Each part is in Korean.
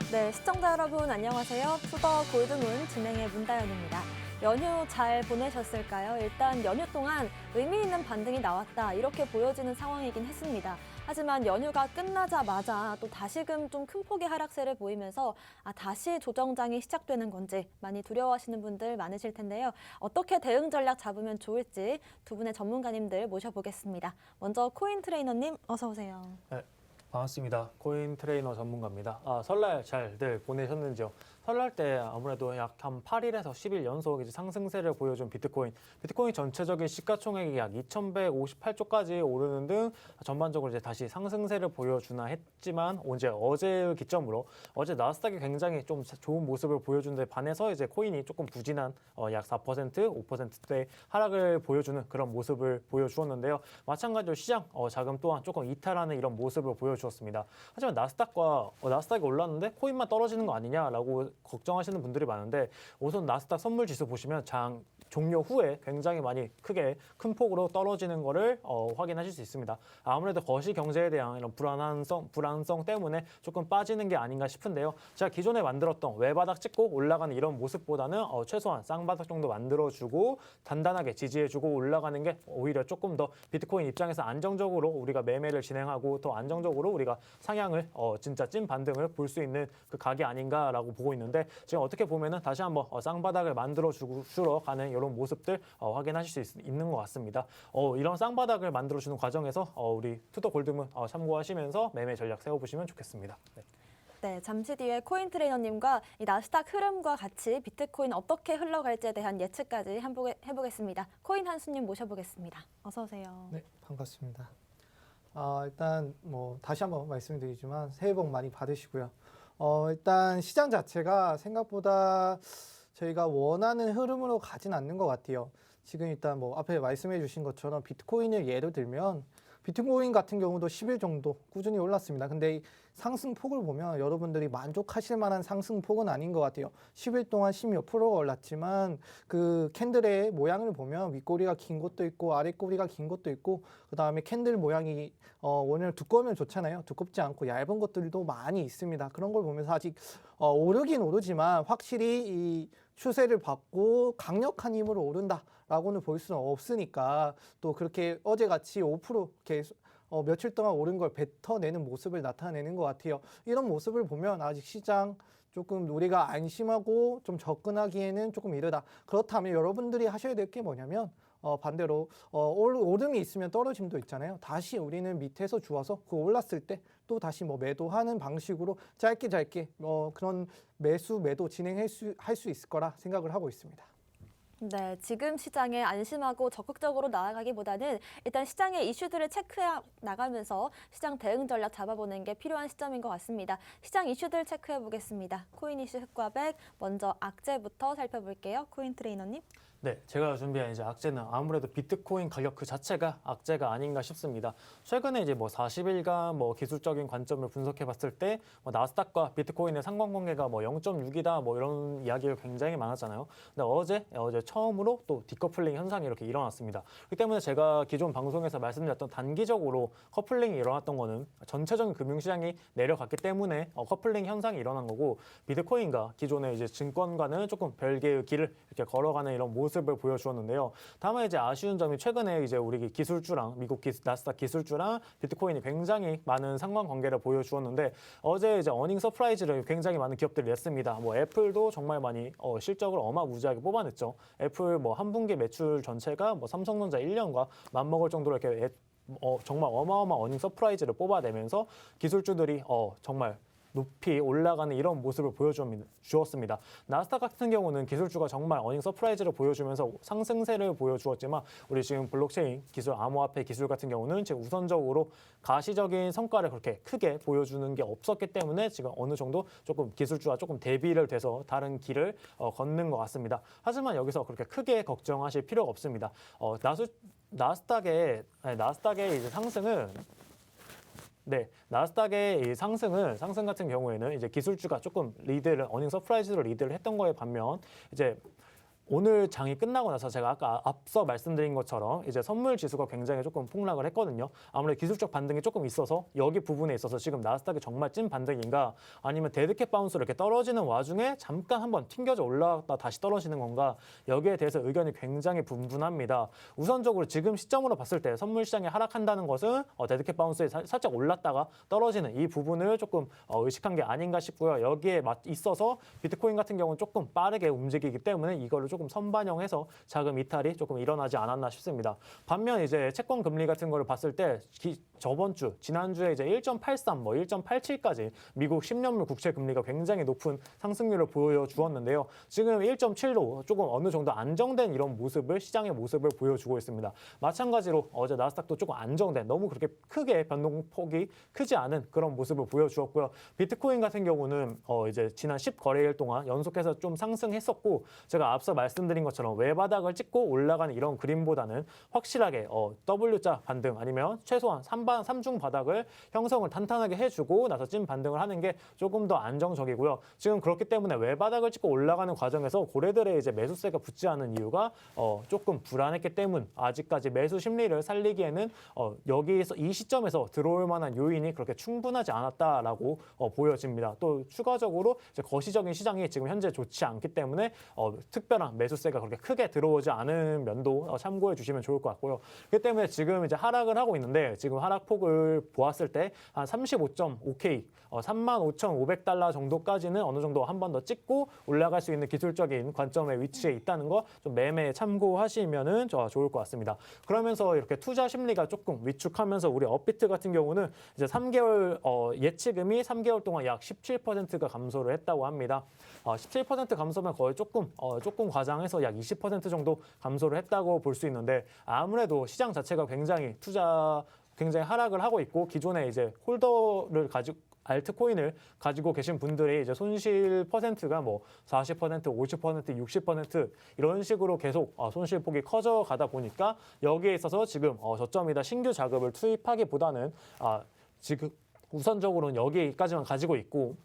네, 시청자 여러분 안녕하세요. 투더 골드문 진행의 문다연입니다. 연휴 잘 보내셨을까요? 일단 연휴 동안 의미 있는 반등이 나왔다 이렇게 보여지는 상황이긴 했습니다. 하지만 연휴가 끝나자마자 또 다시금 좀 큰 폭의 하락세를 보이면서 다시 조정장이 시작되는 건지 많이 두려워하시는 분들 많으실 텐데요. 어떻게 대응 전략 잡으면 좋을지 두 분의 전문가님들 모셔보겠습니다. 먼저 코인 트레이너님 어서 오세요. 네, 반갑습니다. 코인 트레이너 전문가입니다. 설날 잘들 보내셨는지요? 설날 때 아무래도 약 한 8일에서 10일 연속 이제 상승세를 보여준 비트코인. 비트코인 전체적인 시가총액이 약 2,158조까지 오르는 등 전반적으로 이제 다시 상승세를 보여주나 했지만 어제의 기점으로 어제 나스닥이 굉장히 좀 좋은 모습을 보여준 데 반해서 이제 코인이 조금 부진한 약 4%, 5%대 하락을 보여주는 그런 모습을 보여주었는데요. 마찬가지로 시장 자금 또한 조금 이탈하는 이런 모습을 보여주었습니다. 하지만 나스닥이 올랐는데 코인만 떨어지는 거 아니냐라고 걱정하시는 분들이 많은데 우선 나스닥 선물 지수 보시면 장 종료 후에 굉장히 많이 큰 폭으로 떨어지는 거를 확인하실 수 있습니다. 아무래도 거시 경제에 대한 이런 불안성 때문에 조금 빠지는 게 아닌가 싶은데요. 제가 기존에 만들었던 외바닥 찍고 올라가는 이런 모습보다는 최소한 쌍바닥 정도 만들어주고 단단하게 지지해주고 올라가는 게 오히려 조금 더 비트코인 입장에서 안정적으로 우리가 매매를 진행하고 더 안정적으로 우리가 상향을 진짜 찐 반등을 볼 수 있는 그 각이 아닌가라고 보고 있는데 지금 어떻게 보면은 다시 한번 쌍바닥을 만들어주러 가는 이런 모습들 확인하실 수 있는 것 같습니다. 이런 쌍바닥을 만들어주는 과정에서 우리 투더 골드문 참고하시면서 매매 전략 세워보시면 좋겠습니다. 네. 네, 잠시 뒤에 코인 트레이너님과 이 나스닥 흐름과 같이 비트코인 어떻게 흘러갈지에 대한 예측까지 해보겠습니다. 코인 한수님 모셔보겠습니다. 어서 오세요. 네, 반갑습니다. 일단 다시 한번 말씀드리지만 새해 복 많이 받으시고요. 일단 시장 자체가 생각보다 저희가 원하는 흐름으로 가진 않는 것 같아요. 지금 일단 앞에 말씀해 주신 것처럼 비트코인을 예로 들면 비트코인 같은 경우도 10일 정도 꾸준히 올랐습니다. 근데 이 상승폭을 보면 여러분들이 만족하실 만한 상승폭은 아닌 것 같아요. 10일 동안 10몇 프로가 올랐지만 그 캔들의 모양을 보면 윗꼬리가 긴 것도 있고 아랫꼬리가 긴 것도 있고 그 다음에 캔들 모양이 원래 두꺼우면 좋잖아요. 두껍지 않고 얇은 것들도 많이 있습니다. 그런 걸 보면서 아직 오르긴 오르지만 확실히 이 추세를 받고 강력한 힘으로 오른다라고는 볼 수는 없으니까 또 그렇게 어제같이 5% 이렇게 며칠 동안 오른 걸 뱉어내는 모습을 나타내는 것 같아요. 이런 모습을 보면 아직 시장 조금 우리가 안심하고 좀 접근하기에는 조금 이르다. 그렇다면 여러분들이 하셔야 될 게 뭐냐면 반대로 오름이 있으면 떨어짐도 있잖아요. 다시 우리는 밑에서 주워서 그 올랐을 때 또 다시 매도하는 방식으로 짧게 그런 매도 진행할 수 있을 거라 생각을 하고 있습니다. 네, 지금 시장에 안심하고 적극적으로 나아가기보다는 일단 시장의 이슈들을 체크해 나가면서 시장 대응 전략 잡아보는 게 필요한 시점인 것 같습니다. 시장 이슈들 체크해 보겠습니다. 코인 이슈 흑과백, 먼저 악재부터 살펴볼게요. 코인 트레이너님. 네, 제가 준비한 이제 악재는 아무래도 비트코인 가격 그 자체가 악재가 아닌가 싶습니다. 최근에 이제 40일간 기술적인 관점을 분석해 봤을 때 나스닥과 비트코인의 상관관계가 0.6이다 이런 이야기가 굉장히 많았잖아요. 근데 어제 처음으로 또 디커플링 현상이 이렇게 일어났습니다. 그렇기 때문에 제가 기존 방송에서 말씀드렸던 단기적으로 커플링이 일어났던 거는 전체적인 금융시장이 내려갔기 때문에 커플링 현상이 일어난 거고 비트코인과 기존의 이제 증권과는 조금 별개의 길을 이렇게 걸어가는 이런 모습을 보여주었는데요. 다만 이제 아쉬운 점이 최근에 이제 우리 기술주랑 나스닥 기술주랑 비트코인이 굉장히 많은 상관관계를 보여주었는데 어제 이제 어닝 서프라이즈를 굉장히 많은 기업들이 냈습니다. 애플도 정말 많이 실적을 어마무지하게 뽑아냈죠. 애플 한 분기 매출 전체가 삼성전자 1년과 맞먹을 정도로 이렇게 정말 어마어마한 어닝 서프라이즈를 뽑아내면서 기술주들이 정말 높이 올라가는 이런 모습을 보여주었습니다. 나스닥 같은 경우는 기술주가 정말 어닝 서프라이즈를 보여주면서 상승세를 보여주었지만 우리 지금 블록체인 기술, 암호화폐 기술 같은 경우는 지금 우선적으로 가시적인 성과를 그렇게 크게 보여주는 게 없었기 때문에 지금 어느 정도 조금 기술주와 조금 대비를 돼서 다른 길을 걷는 것 같습니다. 하지만 여기서 그렇게 크게 걱정하실 필요가 없습니다. 나스닥의 이제 상승은 나스닥의 이 상승 같은 경우에는 이제 기술주가 조금 어닝 서프라이즈로 리드를 했던 거에 반면 이제 오늘 장이 끝나고 나서 제가 아까 앞서 말씀드린 것처럼 이제 선물 지수가 굉장히 조금 폭락을 했거든요. 아무래도 기술적 반등이 조금 있어서 여기 부분에 있어서 지금 나스닥이 정말 찐 반등인가 아니면 데드캣 바운스로 이렇게 떨어지는 와중에 잠깐 한번 튕겨져 올라갔다 다시 떨어지는 건가 여기에 대해서 의견이 굉장히 분분합니다. 우선적으로 지금 시점으로 봤을 때 선물 시장이 하락한다는 것은 데드캣 바운스에 살짝 올랐다가 떨어지는 이 부분을 조금 의식한 게 아닌가 싶고요. 여기에 있어서 비트코인 같은 경우는 조금 빠르게 움직이기 때문에 이거를 조금 선반영해서 자금 이탈이 조금 일어나지 않았나 싶습니다. 반면 이제 채권 금리 같은 거를 봤을 때 저번 주, 지난주에 이제 1.83, 1.87까지 미국 10년물 국채 금리가 굉장히 높은 상승률을 보여주었는데요. 지금 1.7로 조금 어느 정도 안정된 이런 모습을 시장의 모습을 보여주고 있습니다. 마찬가지로 어제 나스닥도 조금 안정된 너무 그렇게 크게 변동폭이 크지 않은 그런 모습을 보여주었고요. 비트코인 같은 경우는 이제 지난 10거래일 동안 연속해서 좀 상승했었고 제가 앞서 말씀드린 것처럼 외바닥을 찍고 올라가는 이런 그림보다는 확실하게 W자 반등 아니면 최소한 3중 바닥을 형성을 탄탄하게 해주고 나서 찐 반등을 하는 게 조금 더 안정적이고요. 지금 그렇기 때문에 외바닥을 찍고 올라가는 과정에서 고래들의 이제 매수세가 붙지 않은 이유가 조금 불안했기 때문 아직까지 매수 심리를 살리기에는 여기에서 이 시점에서 들어올 만한 요인이 그렇게 충분하지 않았다라고 보여집니다. 또 추가적으로 이제 거시적인 시장이 지금 현재 좋지 않기 때문에 특별한 매수세가 그렇게 크게 들어오지 않은 면도 참고해 주시면 좋을 것 같고요. 그렇기 때문에 지금 이제 하락을 하고 있는데 지금 하락폭을 보았을 때 한 35.5K, 35,500달러 정도까지는 어느 정도 한 번 더 찍고 올라갈 수 있는 기술적인 관점의 위치에 있다는 거 좀 매매에 참고하시면은 좋을 것 같습니다. 그러면서 이렇게 투자 심리가 조금 위축하면서 우리 업비트 같은 경우는 이제 3개월 예치금이 3개월 동안 약 17%가 감소를 했다고 합니다. 17% 감소면 거의 조금 과장해서 약 20% 정도 감소를 했다고 볼 수 있는데 아무래도 시장 자체가 굉장히 굉장히 하락을 하고 있고 기존에 이제 홀더를 가지고 알트코인을 가지고 계신 분들의 이제 손실 퍼센트가 뭐 40%, 50%, 60% 이런 식으로 계속 손실폭이 커져 가다 보니까 여기에 있어서 지금 저점이다 신규 자금을 투입하기보다는 지금 우선적으로는 여기까지만 가지고 있고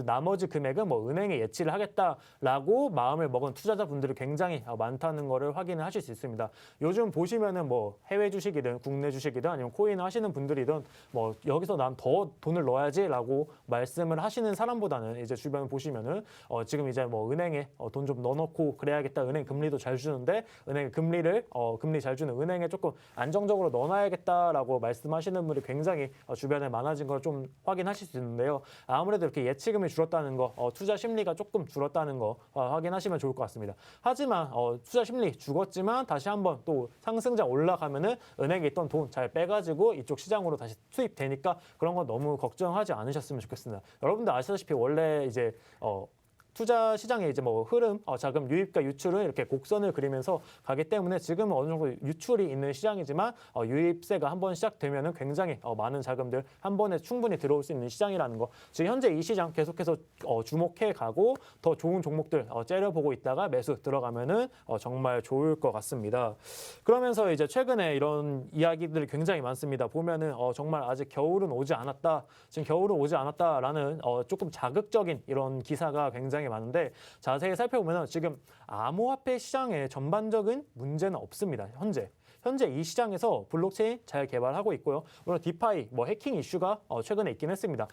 나머지 금액은 뭐 은행에 예치를 하겠다라고 마음을 먹은 투자자분들이 굉장히 많다는 거를 확인을 하실 수 있습니다. 요즘 보시면은 뭐 해외 주식이든 국내 주식이든 아니면 코인 하시는 분들이든 뭐 여기서 난 더 돈을 넣어야지라고 말씀을 하시는 사람보다는 이제 주변 보시면은 지금 이제 뭐 은행에 돈 좀 넣어놓고 그래야겠다. 은행 금리도 잘 주는데 은행 금리를 금리 잘 주는 은행에 조금 안정적으로 넣어놔야겠다라고 말씀하시는 분이 굉장히 주변에 많아진 걸 좀 확인하실 수 있는데요. 아무래도 이렇게 예치금 줄었다는 거, 투자 심리가 조금 줄었다는 거 확인하시면 좋을 것 같습니다. 하지만 투자 심리 죽었지만 다시 한번 또 상승장 올라가면은 은행에 있던 돈 잘 빼가지고 이쪽 시장으로 다시 투입되니까 그런 거 너무 걱정하지 않으셨으면 좋겠습니다. 여러분들 아시다시피 원래 이제 투자 시장의 이제 뭐 흐름, 자금 유입과 유출은 이렇게 곡선을 그리면서 가기 때문에 지금은 어느 정도 유출이 있는 시장이지만 유입세가 한번 시작되면은 굉장히 많은 자금들 한 번에 충분히 들어올 수 있는 시장이라는 거. 지금 현재 이 시장 계속해서 주목해 가고 더 좋은 종목들 째려보고 있다가 매수 들어가면은 정말 좋을 것 같습니다. 그러면서 이제 최근에 이런 이야기들이 굉장히 많습니다. 보면은 정말 아직 겨울은 오지 않았다. 지금 겨울은 오지 않았다라는 조금 자극적인 이런 기사가 굉장히 많은데 자세히 살펴보면 지금 암호화폐 시장에 전반적인 문제는 없습니다. 현재 이 시장에서 블록체인 잘 개발하고 있고요. 물론 디파이, 뭐 해킹 이슈가 최근에 있긴 했습니다.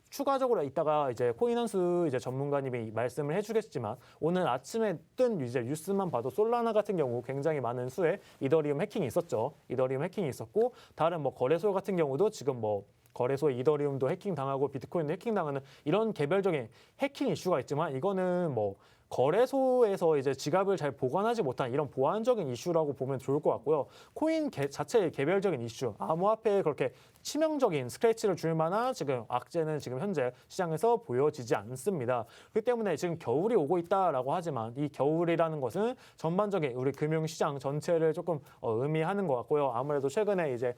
추가적으로 이따가 이제 코인원수 이제 전문가님이 말씀을 해주겠지만 오늘 아침에 뜬 이제 뉴스만 봐도 솔라나 같은 경우 굉장히 많은 수의 이더리움 해킹이 있었죠. 이더리움 해킹이 있었고 다른 뭐 거래소 같은 경우도 지금 뭐 거래소 이더리움도 해킹 당하고 비트코인도 해킹 당하는 이런 개별적인 해킹 이슈가 있지만 이거는 뭐 거래소에서 이제 지갑을 잘 보관하지 못한 이런 보안적인 이슈라고 보면 좋을 것 같고요. 코인 자체의 개별적인 이슈, 암호화폐에 그렇게 치명적인 스크래치를 줄 만한 지금 악재는 지금 현재 시장에서 보여지지 않습니다. 그렇기 때문에 지금 겨울이 오고 있다라고 하지만 이 겨울이라는 것은 전반적인 우리 금융시장 전체를 조금 의미하는 것 같고요. 아무래도 최근에 이제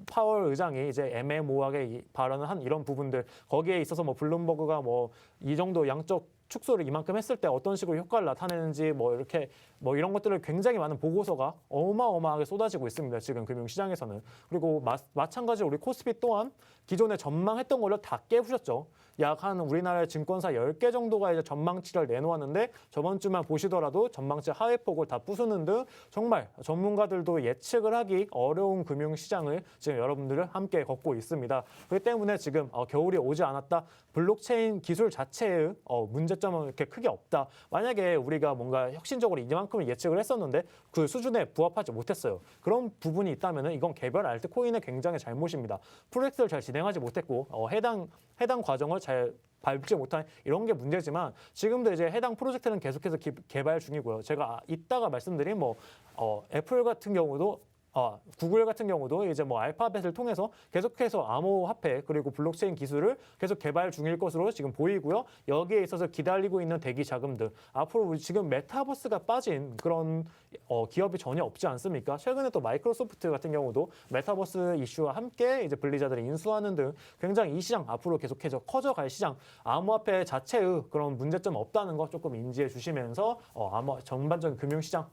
파월 의장이 이제 애매모호하게 발언을 한 이런 부분들 거기에 있어서 뭐 블룸버그가 뭐 이 정도 양적 축소를 이만큼 했을 때 어떤 식으로 효과를 나타내는지 뭐 이렇게 뭐 이런 것들을 굉장히 많은 보고서가 어마어마하게 쏟아지고 있습니다. 지금 금융시장에서는. 그리고 마찬가지로 우리 코스피 또한 기존에 전망했던 걸로 다 깨부셨죠. 약 한 우리나라의 증권사 10개 정도가 이제 전망치를 내놓았는데 저번 주만 보시더라도 전망치 하회폭을 다 부수는 등 정말 전문가들도 예측을 하기 어려운 금융시장을 지금 여러분들을 함께 걷고 있습니다. 그렇기 때문에 지금 겨울이 오지 않았다. 블록체인 기술 자체의 문제점은 이렇게 크게 없다. 만약에 우리가 뭔가 혁신적으로 이만큼을 예측을 했었는데 그 수준에 부합하지 못했어요. 그런 부분이 있다면 이건 개별 알트코인의 굉장히 잘못입니다. 프로젝트를 잘 진행하지 못했고 해당 과정을 잘 밟지 못한 이런 게 문제지만 지금도 이제 해당 프로젝트는 계속해서 개발 중이고요. 제가 이따가 말씀드린 애플 같은 경우도 구글 같은 경우도 이제 알파벳을 통해서 계속해서 암호화폐 그리고 블록체인 기술을 계속 개발 중일 것으로 지금 보이고요. 여기에 있어서 기다리고 있는 대기 자금들 앞으로 우리 지금 메타버스가 빠진 그런 기업이 전혀 없지 않습니까? 최근에 또 마이크로소프트 같은 경우도 메타버스 이슈와 함께 이제 블리자드를 인수하는 등 굉장히 이 시장 앞으로 계속해서 커져갈 시장 암호화폐 자체의 그런 문제점 없다는 거 조금 인지해 주시면서 아마 전반적인 금융시장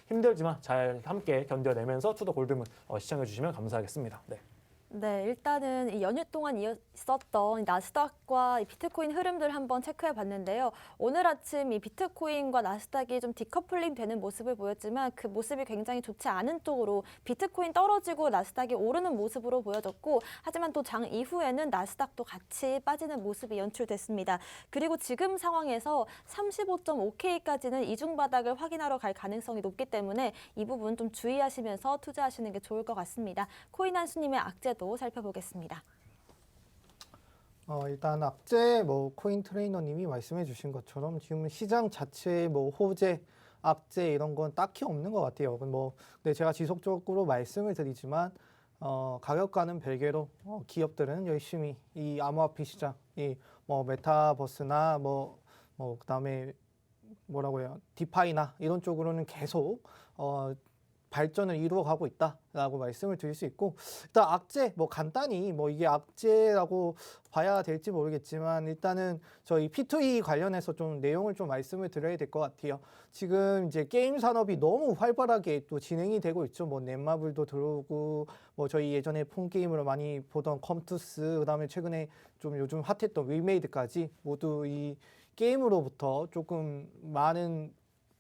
힘들지만 잘 함께 견뎌내면서 투더 골드문 시청해 주시면 감사하겠습니다. 네. 네, 일단은 이 연휴 동안 있었던 나스닥과 이 비트코인 흐름들 한번 체크해 봤는데요. 오늘 아침 이 비트코인과 나스닥이 좀 디커플링 되는 모습을 보였지만 그 모습이 굉장히 좋지 않은 쪽으로 비트코인 떨어지고 나스닥이 오르는 모습으로 보여졌고 하지만 또 장 이후에는 나스닥도 같이 빠지는 모습이 연출됐습니다. 그리고 지금 상황에서 35.5K까지는 이중 바닥을 확인하러 갈 가능성이 높기 때문에 이 부분 좀 주의하시면서 투자하시는 게 좋을 것 같습니다. 코인 한수님의 악재도 살펴보겠습니다. 일단 악재 코인 트레이너님이 말씀해 주신 것처럼 지금 시장 자체의 호재, 악재 이런 건 딱히 없는 것 같아요. 근데 제가 지속적으로 말씀을 드리지만 가격과는 별개로 기업들은 열심히 이 암호화폐 시장, 이 메타버스나 그다음에 뭐라고 해요? 디파이나 이런 쪽으로는 계속 발전을 이루어가고 있다라고 말씀을 드릴 수 있고 일단 악재 간단히 이게 악재라고 봐야 될지 모르겠지만 일단은 저희 P2E 관련해서 좀 내용을 좀 말씀을 드려야 될 것 같아요. 지금 이제 게임 산업이 너무 활발하게 또 진행이 되고 있죠. 넷마블도 들어오고 저희 예전에 폰 게임으로 많이 보던 컴투스 그다음에 최근에 좀 요즘 핫했던 위메이드까지 모두 이 게임으로부터 조금 많은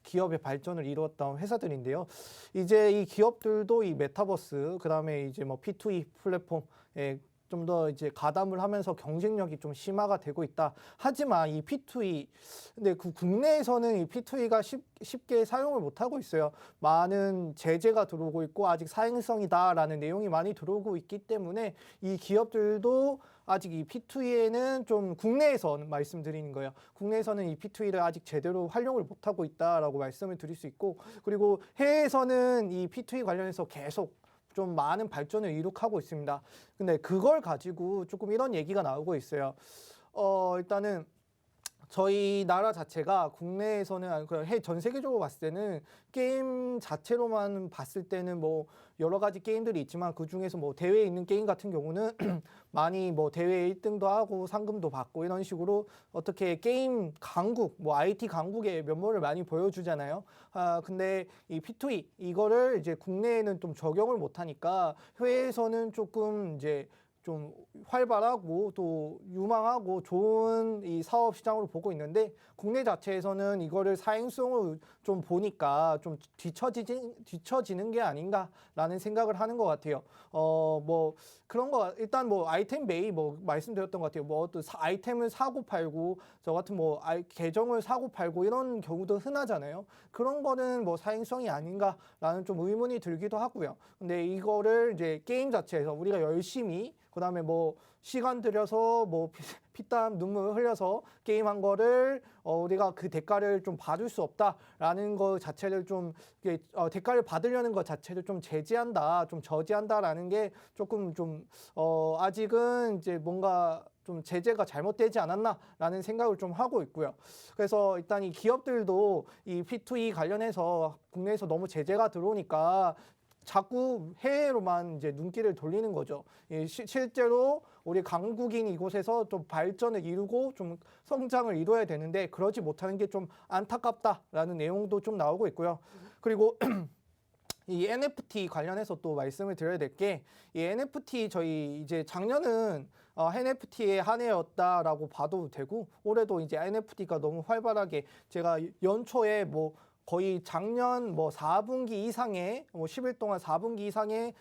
기업의 발전을 이루었던 회사들인데요. 이제 이 기업들도 이 메타버스, 그다음에 이제 P2E 플랫폼에 좀 더 이제 가담을 하면서 경쟁력이 좀 심화가 되고 있다. 하지만 이 P2E, 근데 국내에서는 이 P2E가 쉽게 사용을 못 하고 있어요. 많은 제재가 들어오고 있고 아직 사행성이다라는 내용이 많이 들어오고 있기 때문에 이 기업들도 아직 이 P2E에는 좀 국내에서는 말씀드리는 거예요. 국내에서는 이 P2E를 아직 제대로 활용을 못하고 있다라고 말씀을 드릴 수 있고 그리고 해외에서는 이 P2E 관련해서 계속 좀 많은 발전을 이룩하고 있습니다. 근데 그걸 가지고 조금 이런 얘기가 나오고 있어요. 일단은 저희 나라 자체가 국내에서는 전 세계적으로 봤을 때는 게임 자체로만 봤을 때는 여러 가지 게임들이 있지만 그 중에서 대회에 있는 게임 같은 경우는 많이 대회 1등도 하고 상금도 받고 이런 식으로 어떻게 게임 강국, IT 강국의 면모를 많이 보여주잖아요. 근데 이 P2E 이거를 이제 국내에는 좀 적용을 못하니까 해외에서는 조금 이제 좀 활발하고 또 유망하고 좋은 이 사업 시장으로 보고 있는데 국내 자체에서는 이거를 사행성을 좀 보니까 좀 뒤처지는 게 아닌가라는 생각을 하는 것 같아요. 그런 거 일단 아이템 베이 말씀드렸던 것 같아요. 어떤 아이템을 사고 팔고 저 같은 계정을 사고 팔고 이런 경우도 흔하잖아요. 그런 거는 사행성이 아닌가라는 좀 의문이 들기도 하고요. 근데 이거를 이제 게임 자체에서 우리가 열심히 그다음에 시간 들여서 피땀 눈물 흘려서 게임한 거를 우리가 그 대가를 좀 받을 수 없다라는 것 자체를 좀 대가를 받으려는 것 자체를 좀 제지한다, 좀 저지한다라는 게 조금 좀 아직은 이제 뭔가 좀 제재가 잘못되지 않았나라는 생각을 좀 하고 있고요. 그래서 일단 이 기업들도 이 P2E 관련해서 국내에서 너무 제재가 들어오니까 자꾸 해외로만 이제 눈길을 돌리는 거죠. 실제로 우리 강국인 이곳에서 좀 발전을 이루고 좀 성장을 이루어야 되는데 그러지 못하는 게 좀 안타깝다라는 내용도 좀 나오고 있고요. 그리고 이 NFT 관련해서 또 말씀을 드려야 될 게 이 NFT 저희 이제 작년은 NFT의 한 해였다라고 봐도 되고 올해도 이제 NFT가 너무 활발하게 제가 연초에 뭐 거의 작년 뭐 4분기 이상의 뭐 10일 동안 4분기 이상의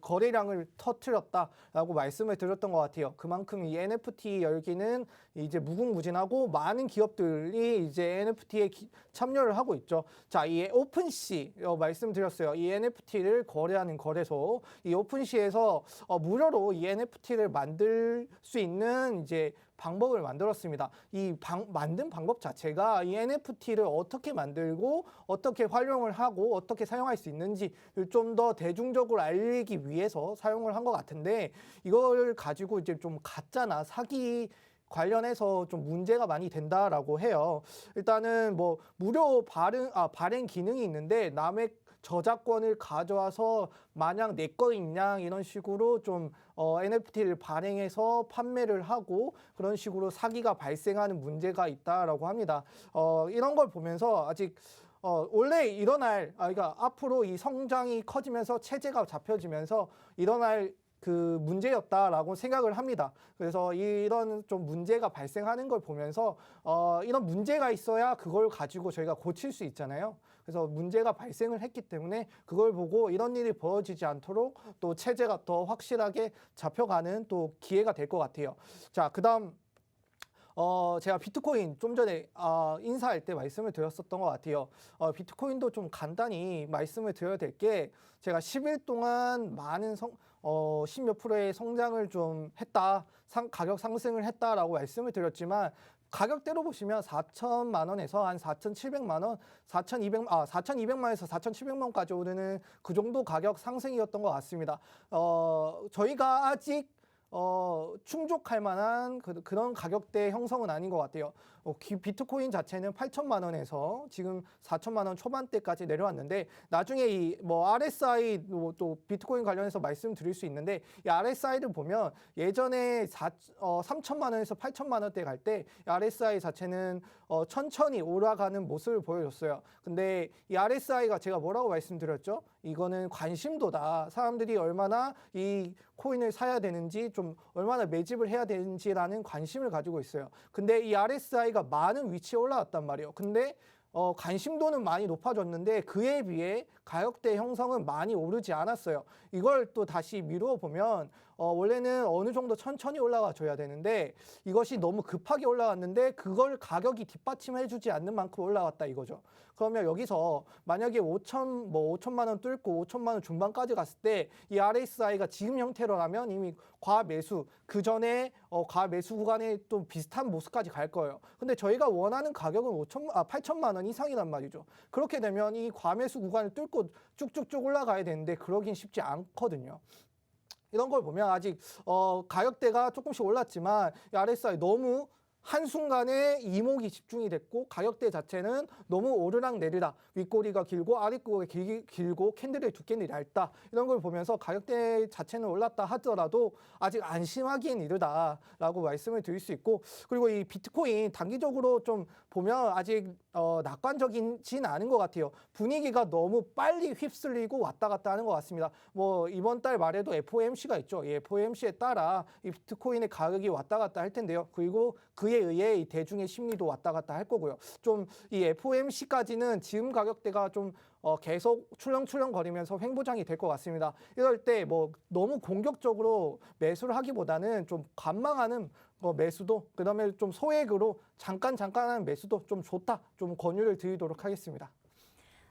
거래량을 터뜨렸다라고 말씀을 드렸던 것 같아요. 그만큼 이 NFT 열기는 이제 무궁무진하고 많은 기업들이 이제 NFT에 참여를 하고 있죠. 자, 이 오픈시 말씀드렸어요. 이 NFT를 거래하는 거래소, 이 오픈시에서 무료로 이 NFT를 만들 수 있는 이제 방법을 만들었습니다. 이 만든 방법 자체가 이 NFT를 어떻게 만들고 어떻게 활용을 하고 어떻게 사용할 수 있는지 좀 더 대중적으로 알리기 위해서 사용을 한 것 같은데 이걸 가지고 이제 좀 가짜나 사기 관련해서 좀 문제가 많이 된다라고 해요. 일단은 뭐 무료 발행 기능이 있는데 남의 저작권을 가져와서 마냥 내 거인 양 이런 식으로 좀 NFT를 발행해서 판매를 하고 그런 식으로 사기가 발생하는 문제가 있다라고 합니다. 이런 걸 보면서 아직 원래 일어날 그러니까 앞으로 이 성장이 커지면서 체제가 잡혀지면서 일어날 그 문제였다라고 생각을 합니다. 그래서 이런 좀 문제가 발생하는 걸 보면서 이런 문제가 있어야 그걸 가지고 저희가 고칠 수 있잖아요. 그래서 문제가 발생을 했기 때문에 그걸 보고 이런 일이 벌어지지 않도록 또 체제가 더 확실하게 잡혀가는 또 기회가 될 것 같아요. 자, 그다음 제가 비트코인 좀 전에 인사할 때 말씀을 드렸었던 것 같아요. 비트코인도 좀 간단히 말씀을 드려야 될 게 제가 10일 동안 많은 10몇 프로의 성장을 좀 했다, 가격 상승을 했다라고 말씀을 드렸지만 가격대로 보시면 4천만 원에서 한 4,700만 원, 4,200만에서 4,700만원까지 오르는 그 정도 가격 상승이었던 것 같습니다. 저희가 아직 충족할 만한 그런 가격대 형성은 아닌 것 같아요. 비트코인 자체는 8천만 원에서 지금 4천만 원 초반대까지 내려왔는데 나중에 이 뭐 RSI 또 비트코인 관련해서 말씀드릴 수 있는데 이 RSI를 보면 예전에 3천만 원에서 8천만 원대 갈 때 RSI 자체는 천천히 올라가는 모습을 보여줬어요. 근데 이 RSI가 제가 뭐라고 말씀드렸죠? 이거는 관심도다. 사람들이 얼마나 이 코인을 사야 되는지 좀 얼마나 매집을 해야 되는지라는 관심을 가지고 있어요. 근데 이 RSI가 많은 위치에 올라왔단 말이에요. 근데 관심도는 많이 높아졌는데 그에 비해 가격대 형성은 많이 오르지 않았어요. 이걸 또 다시 미루어 보면 원래는 어느 정도 천천히 올라가 줘야 되는데 이것이 너무 급하게 올라왔는데 그걸 가격이 뒷받침해 주지 않는 만큼 올라왔다 이거죠. 그러면 여기서 만약에 5천만 원 뚫고 5천만 원 중반까지 갔을 때 이 RSI가 지금 형태로라면 이미 과매수 그 전에 과매수 구간에 또 비슷한 모습까지 갈 거예요. 근데 저희가 원하는 가격은 8천만 원 이상이란 말이죠. 그렇게 되면 이 과매수 구간을 뚫고 쭉쭉쭉 올라가야 되는데 그러긴 쉽지 않거든요. 이런 걸 보면 아직 가격대가 조금씩 올랐지만 RSI 너무 한순간에 이목이 집중이 됐고 가격대 자체는 너무 오르락 내리락 윗꼬리가 길고 아랫꼬리가 길고 캔들의 두께는 얇다 이런 걸 보면서 가격대 자체는 올랐다 하더라도 아직 안심하기엔 이르다라고 말씀을 드릴 수 있고 그리고 이 비트코인 단기적으로 좀 보면 아직 낙관적이진 않은 것 같아요. 분위기가 너무 빨리 휩쓸리고 왔다 갔다 하는 것 같습니다. 뭐 이번 달 말에도 FOMC가 있죠. 이 FOMC에 따라 이 비트코인의 가격이 왔다 갔다 할 텐데요. 그리고 그에 의해 이 대중의 심리도 왔다 갔다 할 거고요. 좀 이 FOMC까지는 지금 가격대가 좀 계속 출렁출렁거리면서 횡보장이 될 것 같습니다. 이럴 때 뭐 너무 공격적으로 매수를 하기보다는 좀 관망하는 매수도 그다음에 좀 소액으로 잠깐 하는 매수도 좀 좋다. 좀 권유를 드리도록 하겠습니다.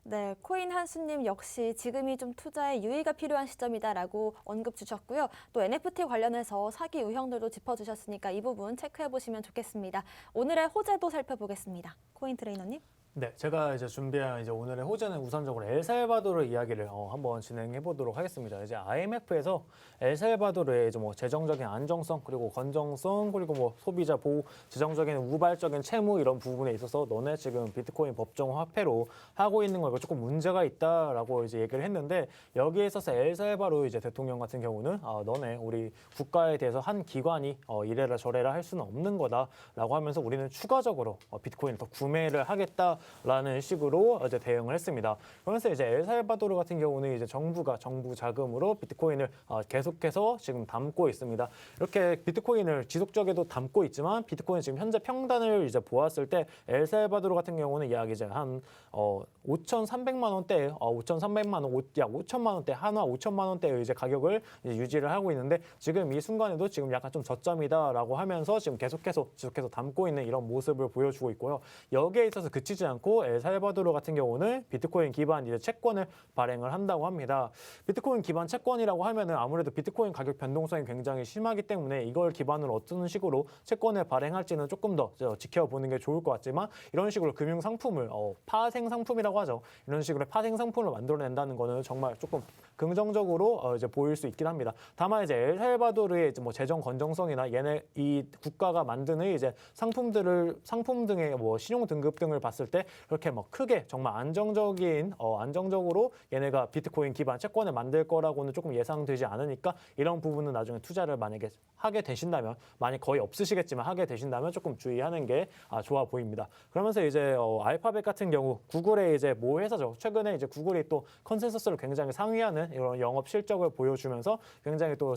네, 코인 한수님 역시 지금이 좀 투자에 유의가 필요한 시점이다라고 언급 주셨고요. 또 NFT 관련해서 사기 유형들도 짚어주셨으니까 이 부분 체크해 보시면 좋겠습니다. 오늘의 호재도 살펴보겠습니다. 코인 트레이너님. 네, 제가 이제 준비한 이제 오늘의 호재는 우선적으로 엘살바도르 이야기를 한번 진행해 보도록 하겠습니다. 이제 IMF에서 엘살바도르의 이제 뭐 재정적인 안정성 그리고 건정성 그리고 뭐 소비자 보호, 재정적인 우발적인 채무 이런 부분에 있어서 너네 지금 비트코인 법정 화폐로 하고 있는 거 이거 조금 문제가 있다라고 이제 얘기를 했는데 여기에 있어서 엘살바도르 이제 대통령 같은 경우는 너네 우리 국가에 대해서 한 기관이 이래라 저래라 할 수는 없는 거다라고 하면서 우리는 추가적으로 비트코인을 더 구매를 하겠다. 된다라는 식으로 이제 대응을 했습니다. 그러면서 이제 엘살바도르 같은 경우는 이제 정부 자금으로 비트코인을 계속해서 지금 담고 있습니다. 이렇게 비트코인을 지속적으로 담고 있지만 비트코인 지금 현재 평단을 이제 보았을 때 엘살바도르 같은 경우는 약 이제 한 5,300만 원대, 5,300만 원, 약 5천만 원대, 한화 5천만 원대의 이제 가격을 이제 유지를 하고 있는데 지금 이 순간에도 지금 약간 좀 저점이다라고 하면서 지금 지속해서 담고 있는 이런 모습을 보여주고 있고요. 여기에 있어서 그치지 않고 엘살바도르 같은 경우는 비트코인 기반 이제 채권을 발행을 한다고 합니다. 비트코인 기반 채권이라고 하면은 아무래도 비트코인 가격 변동성이 굉장히 심하기 때문에 이걸 기반으로 어떤 식으로 채권을 발행할지는 조금 더 지켜보는 게 좋을 것 같지만 이런 식으로 금융 상품을 파생 상품이라고 하죠. 이런 식으로 파생 상품을 만들어낸다는 거는 정말 조금 긍정적으로 이제 보일 수 있긴 합니다. 다만 이제 엘살바도르의 이제 뭐 재정 건정성이나 얘네 이 국가가 만드는 이제 상품 등의 뭐 신용 등급 등을 봤을 때 그렇게 뭐 크게 정말 안정적으로 얘네가 비트코인 기반 채권을 만들 거라고는 조금 예상되지 않으니까 이런 부분은 나중에 투자를 만약에 하게 되신다면 만약 거의 없으시겠지만 하게 되신다면 조금 주의하는 게 좋아 보입니다. 그러면서 이제 알파벳 같은 경우 구글의 이제 모 회사죠. 최근에 이제 구글이 또 컨센서스를 굉장히 상회하는 이런 영업 실적을 보여주면서 굉장히 또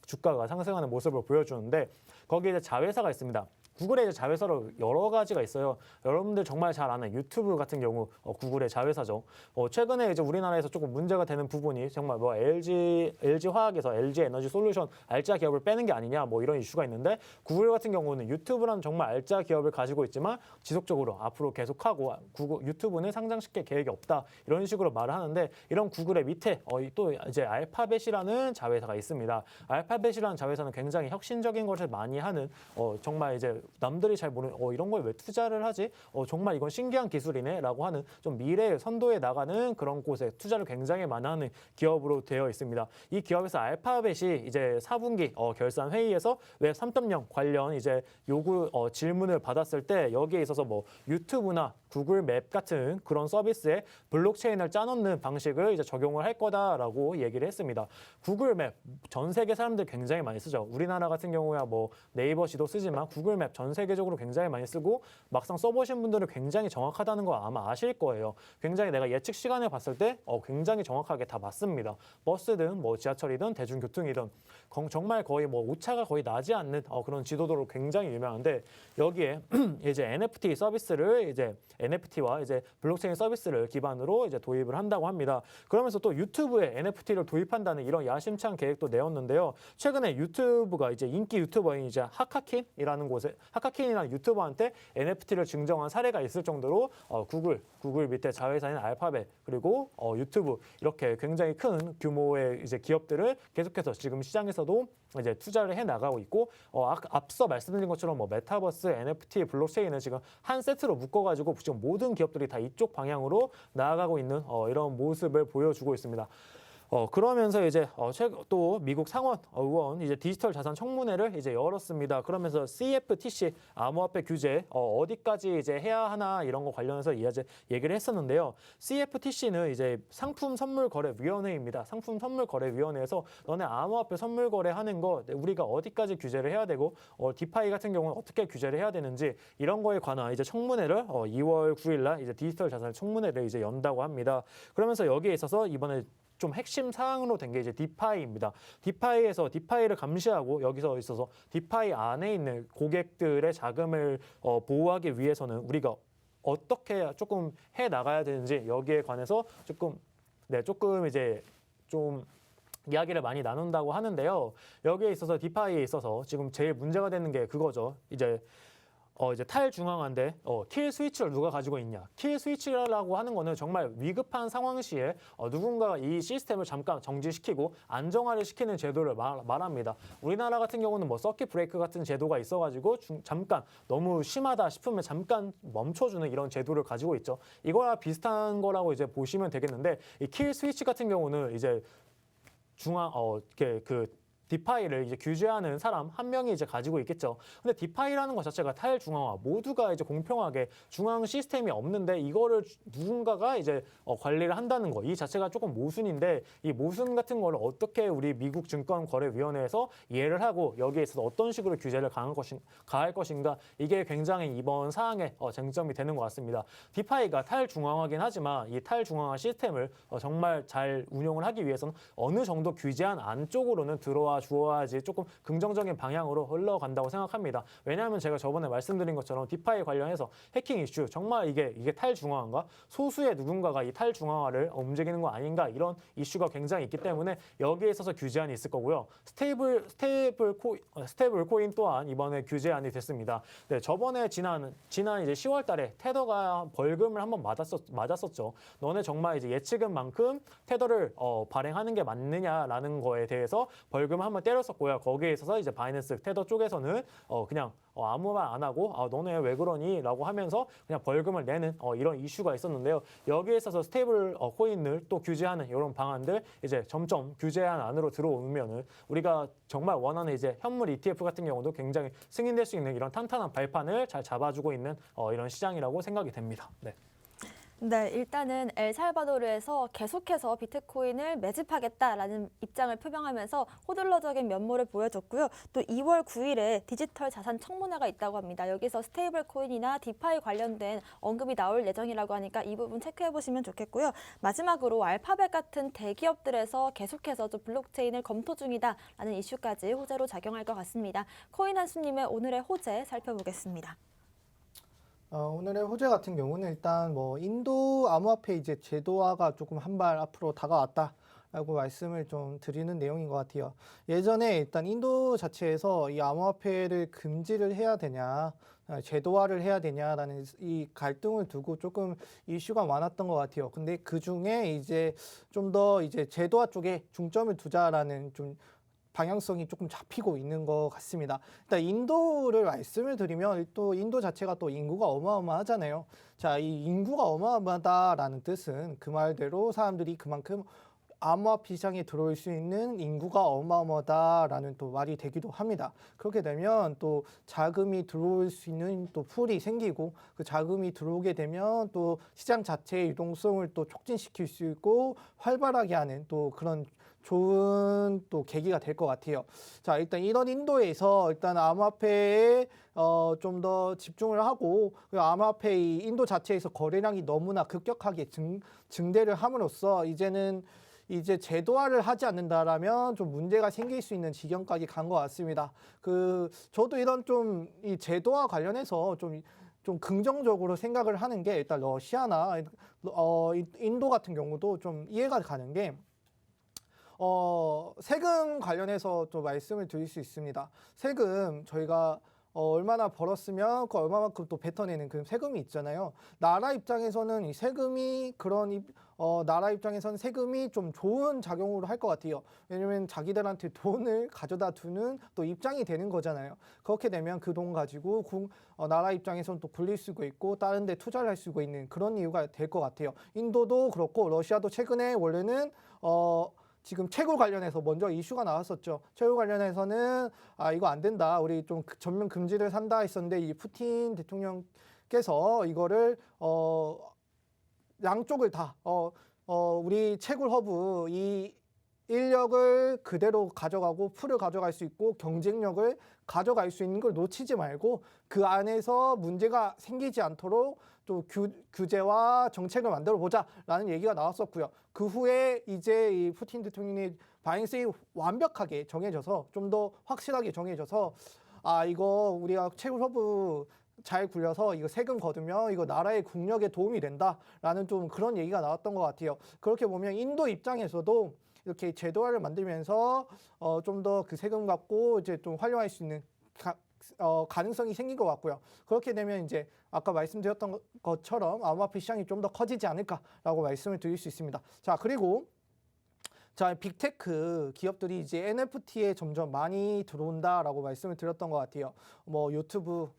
주가가 상승하는 모습을 보여주는데 거기에 이제 자회사가 있습니다. 구글의 자회사로 여러 가지가 있어요. 여러분들 정말 잘 아는 유튜브 같은 경우 구글의 자회사죠. 최근에 이제 우리나라에서 조금 문제가 되는 부분이 정말 뭐 LG 화학에서 LG 에너지 솔루션 알짜 기업을 빼는 게 아니냐 뭐 이런 이슈가 있는데 구글 같은 경우는 유튜브라는 정말 알짜 기업을 가지고 있지만 지속적으로 앞으로 계속하고 유튜브는 상장시킬 계획이 없다 이런 식으로 말을 하는데 이런 구글의 밑에 또 이제 알파벳이라는 자회사가 있습니다. 알파벳이라는 자회사는 굉장히 혁신적인 것을 많이 하는 정말 이제 남들이 잘 모르는 이런 거에 왜 투자를 하지? 정말 이건 신기한 기술이네라고 하는 좀 미래에 선도해 나가는 그런 곳에 투자를 굉장히 많이 하는 기업으로 되어 있습니다. 이 기업에서 알파벳이 이제 4분기 결산 회의에서 웹 3.0 관련 이제 질문을 받았을 때 여기에 있어서 뭐 유튜브나 구글 맵 같은 그런 서비스에 블록체인을 짜놓는 방식을 이제 적용을 할 거다라고 얘기를 했습니다. 구글 맵 전 세계 사람들 굉장히 많이 쓰죠. 우리나라 같은 경우야 뭐 네이버 지도 쓰지만 구글 맵 전 세계적으로 굉장히 많이 쓰고 막상 써보신 분들은 굉장히 정확하다는 거 아마 아실 거예요. 굉장히 내가 예측 시간을 봤을 때 굉장히 정확하게 다 맞습니다. 버스든 뭐 지하철이든 대중교통이든 정말 거의 뭐 오차가 거의 나지 않는 그런 지도도로 굉장히 유명한데 여기에 이제 NFT 서비스를 이제 NFT와 이제 블록체인 서비스를 기반으로 이제 도입을 한다고 합니다. 그러면서 또 유튜브에 NFT를 도입한다는 이런 야심찬 계획도 내었는데요. 최근에 유튜브가 이제 인기 유튜버인 이제 하카킨이라는 유튜버한테 NFT를 증정한 사례가 있을 정도로 구글 밑에 자회사인 알파벳 그리고 유튜브 이렇게 굉장히 큰 규모의 이제 기업들을 계속해서 지금 시장에서도 이제 투자를 해 나가고 있고 앞서 말씀드린 것처럼 뭐 메타버스, NFT, 블록체인은 지금 한 세트로 묶어가지고 지금 모든 기업들이 다 이쪽 방향으로 나아가고 있는 이런 모습을 보여주고 있습니다. 그러면서 이제 또 미국 상원 의원 이제 디지털 자산 청문회를 이제 열었습니다. 그러면서 CFTC 암호화폐 규제 어디까지 이제 해야 하나 이런 거 관련해서 이제 얘기를 했었는데요. CFTC는 이제 상품선물거래위원회입니다. 상품선물거래위원회에서 너네 암호화폐 선물 거래하는 거 우리가 어디까지 규제를 해야 되고 디파이 같은 경우는 어떻게 규제를 해야 되는지 이런 거에 관한 이제 청문회를 2월 9일날 이제 디지털 자산 청문회를 이제 연다고 합니다. 그러면서 여기에 있어서 이번에 좀 핵심 사항으로 된 게 이제 디파이입니다. 디파이에서 디파이를 감시하고 여기서 있어서 디파이 안에 있는 고객들의 자금을 보호하기 위해서는 우리가 어떻게 조금 해 나가야 되는지 여기에 관해서 조금 이제 좀 이야기를 많이 나눈다고 하는데요. 여기에 있어서 디파이에 있어서 지금 제일 문제가 되는 게 그거죠. 이제 탈중앙화인데 킬 스위치를 누가 가지고 있냐. 킬 스위치라고 하는 거는 정말 위급한 상황 시에 누군가가 이 시스템을 잠깐 정지시키고 안정화를 시키는 제도를 말합니다. 우리나라 같은 경우는 뭐 서킷 브레이크 같은 제도가 있어가지고 잠깐 너무 심하다 싶으면 잠깐 멈춰주는 이런 제도를 가지고 있죠. 이거랑 비슷한 거라고 이제 보시면 되겠는데 이 킬 스위치 같은 경우는 이제 디파이를 이제 규제하는 사람 한 명이 이제 가지고 있겠죠. 근데 디파이라는 것 자체가 탈중앙화, 모두가 이제 공평하게 중앙 시스템이 없는데 이거를 누군가가 이제 관리를 한다는 거, 이 자체가 조금 모순인데 이 모순 같은 거를 어떻게 우리 미국 증권거래위원회에서 이해를 하고 여기에 있어서 어떤 식으로 규제를 가할 것인가, 이게 굉장히 이번 사항의 쟁점이 되는 것 같습니다. 디파이가 탈중앙화긴 하지만 이 탈중앙화 시스템을 정말 잘 운용을 하기 위해서는 어느 정도 규제한 안쪽으로는 들어와 주어야지 조금 긍정적인 방향으로 흘러간다고 생각합니다. 왜냐하면 제가 저번에 말씀드린 것처럼 디파이 관련해서 해킹 이슈, 정말 이게 탈중앙화인가? 소수의 누군가가 이 탈중앙화를 움직이는 거 아닌가? 이런 이슈가 굉장히 있기 때문에 여기에 있어서 규제안이 있을 거고요. 스테이블 코인 또한 이번에 규제안이 됐습니다. 네, 저번에 지난 이제 10월 달에 테더가 벌금을 한번 맞았었죠. 너네 정말 이제 예치금만큼 테더를 발행하는 게 맞느냐라는 거에 대해서 벌금을 한번 때렸었고요. 거기에 있어서 이제 바이낸스 테더 쪽에서는 그냥 아무 말 안 하고 너네 왜 그러니? 라고 하면서 그냥 벌금을 내는 이런 이슈가 있었는데요. 여기에 있어서 스테이블 코인을 또 규제하는 이런 방안들 이제 점점 규제안 안으로 들어오면은 우리가 정말 원하는 이제 현물 ETF 같은 경우도 굉장히 승인될 수 있는 이런 탄탄한 발판을 잘 잡아주고 있는 이런 시장이라고 생각이 됩니다. 네. 네, 일단은 엘살바도르에서 계속해서 비트코인을 매집하겠다라는 입장을 표명하면서 호들러적인 면모를 보여줬고요. 또 2월 9일에 디지털 자산 청문회가 있다고 합니다. 여기서 스테이블 코인이나 디파이 관련된 언급이 나올 예정이라고 하니까 이 부분 체크해 보시면 좋겠고요. 마지막으로 알파벳 같은 대기업들에서 계속해서 좀 블록체인을 검토 중이다라는 이슈까지 호재로 작용할 것 같습니다. 코인 한수님의 오늘의 호재 살펴보겠습니다. 오늘의 호재 같은 경우는 일단 뭐 인도 암호화폐 이제 제도화가 조금 한 발 앞으로 다가왔다라고 말씀을 좀 드리는 내용인 것 같아요. 예전에 일단 인도 자체에서 이 암호화폐를 금지를 해야 되냐, 제도화를 해야 되냐라는 이 갈등을 두고 조금 이슈가 많았던 것 같아요. 근데 그 중에 이제 좀 더 이제 제도화 쪽에 중점을 두자라는 좀 방향성이 조금 잡히고 있는 것 같습니다. 일단 인도를 말씀을 드리면 또 인도 자체가 또 인구가 어마어마하잖아요. 자, 이 인구가 어마어마하다라는 뜻은 그 말대로 사람들이 그만큼 암호화폐 시장에 들어올 수 있는 인구가 어마어마하다라는 또 말이 되기도 합니다. 그렇게 되면 또 자금이 들어올 수 있는 또 풀이 생기고 그 자금이 들어오게 되면 또 시장 자체의 유동성을 또 촉진시킬 수 있고 활발하게 하는 또 그런 좋은 또 계기가 될 것 같아요. 자, 일단 이런 인도에서 일단 암호화폐에 좀 더 집중을 하고 암호화폐 이 인도 자체에서 거래량이 너무나 급격하게 증대를 함으로써 이제는 이제 제도화를 하지 않는다라면 좀 문제가 생길 수 있는 지경까지 간 것 같습니다. 저도 이런 좀 이 제도화 관련해서 좀 긍정적으로 생각을 하는 게 일단 러시아나 인도 같은 경우도 좀 이해가 가는 게 세금 관련해서 또 말씀을 드릴 수 있습니다. 세금 저희가 얼마나 벌었으면 그 얼마만큼 또 뱉어내는 그 세금이 있잖아요. 나라 입장에서는 이 세금이 나라 입장에서는 세금이 좀 좋은 작용으로 할 것 같아요. 왜냐면 자기들한테 돈을 가져다 두는 또 입장이 되는 거잖아요. 그렇게 되면 그 돈 가지고 나라 입장에서는 또 굴릴 수가 있고 다른 데 투자를 할 수가 있는 그런 이유가 될 것 같아요. 인도도 그렇고 러시아도 최근에 원래는 지금 채굴 관련해서 먼저 이슈가 나왔었죠. 채굴 관련해서는 이거 안 된다. 우리 좀 전면 금지를 산다 했었는데 이 푸틴 대통령께서 이거를 양쪽을 다 우리 채굴 허브 이 인력을 그대로 가져가고 풀을 가져갈 수 있고 경쟁력을 가져갈 수 있는 걸 놓치지 말고 그 안에서 문제가 생기지 않도록 또 규제와 정책을 만들어 보자라는 얘기가 나왔었고요. 그 후에 이제 이 푸틴 대통령이 방향성이 완벽하게 정해져서 좀 더 확실하게 정해져서 이거 우리가 채굴 허브 잘 굴려서 이거 세금 거두면 이거 나라의 국력에 도움이 된다라는 좀 그런 얘기가 나왔던 것 같아요. 그렇게 보면 인도 입장에서도 이렇게 제도화를 만들면서 좀 더 그 세금 갖고 이제 좀 활용할 수 있는 가능성이 생긴 것 같고요. 그렇게 되면 이제 아까 말씀드렸던 것처럼 암호화폐 시장이 좀 더 커지지 않을까라고 말씀을 드릴 수 있습니다. 자, 그리고 자, 빅테크 기업들이 이제 NFT에 점점 많이 들어온다라고 말씀을 드렸던 것 같아요. 뭐 유튜브,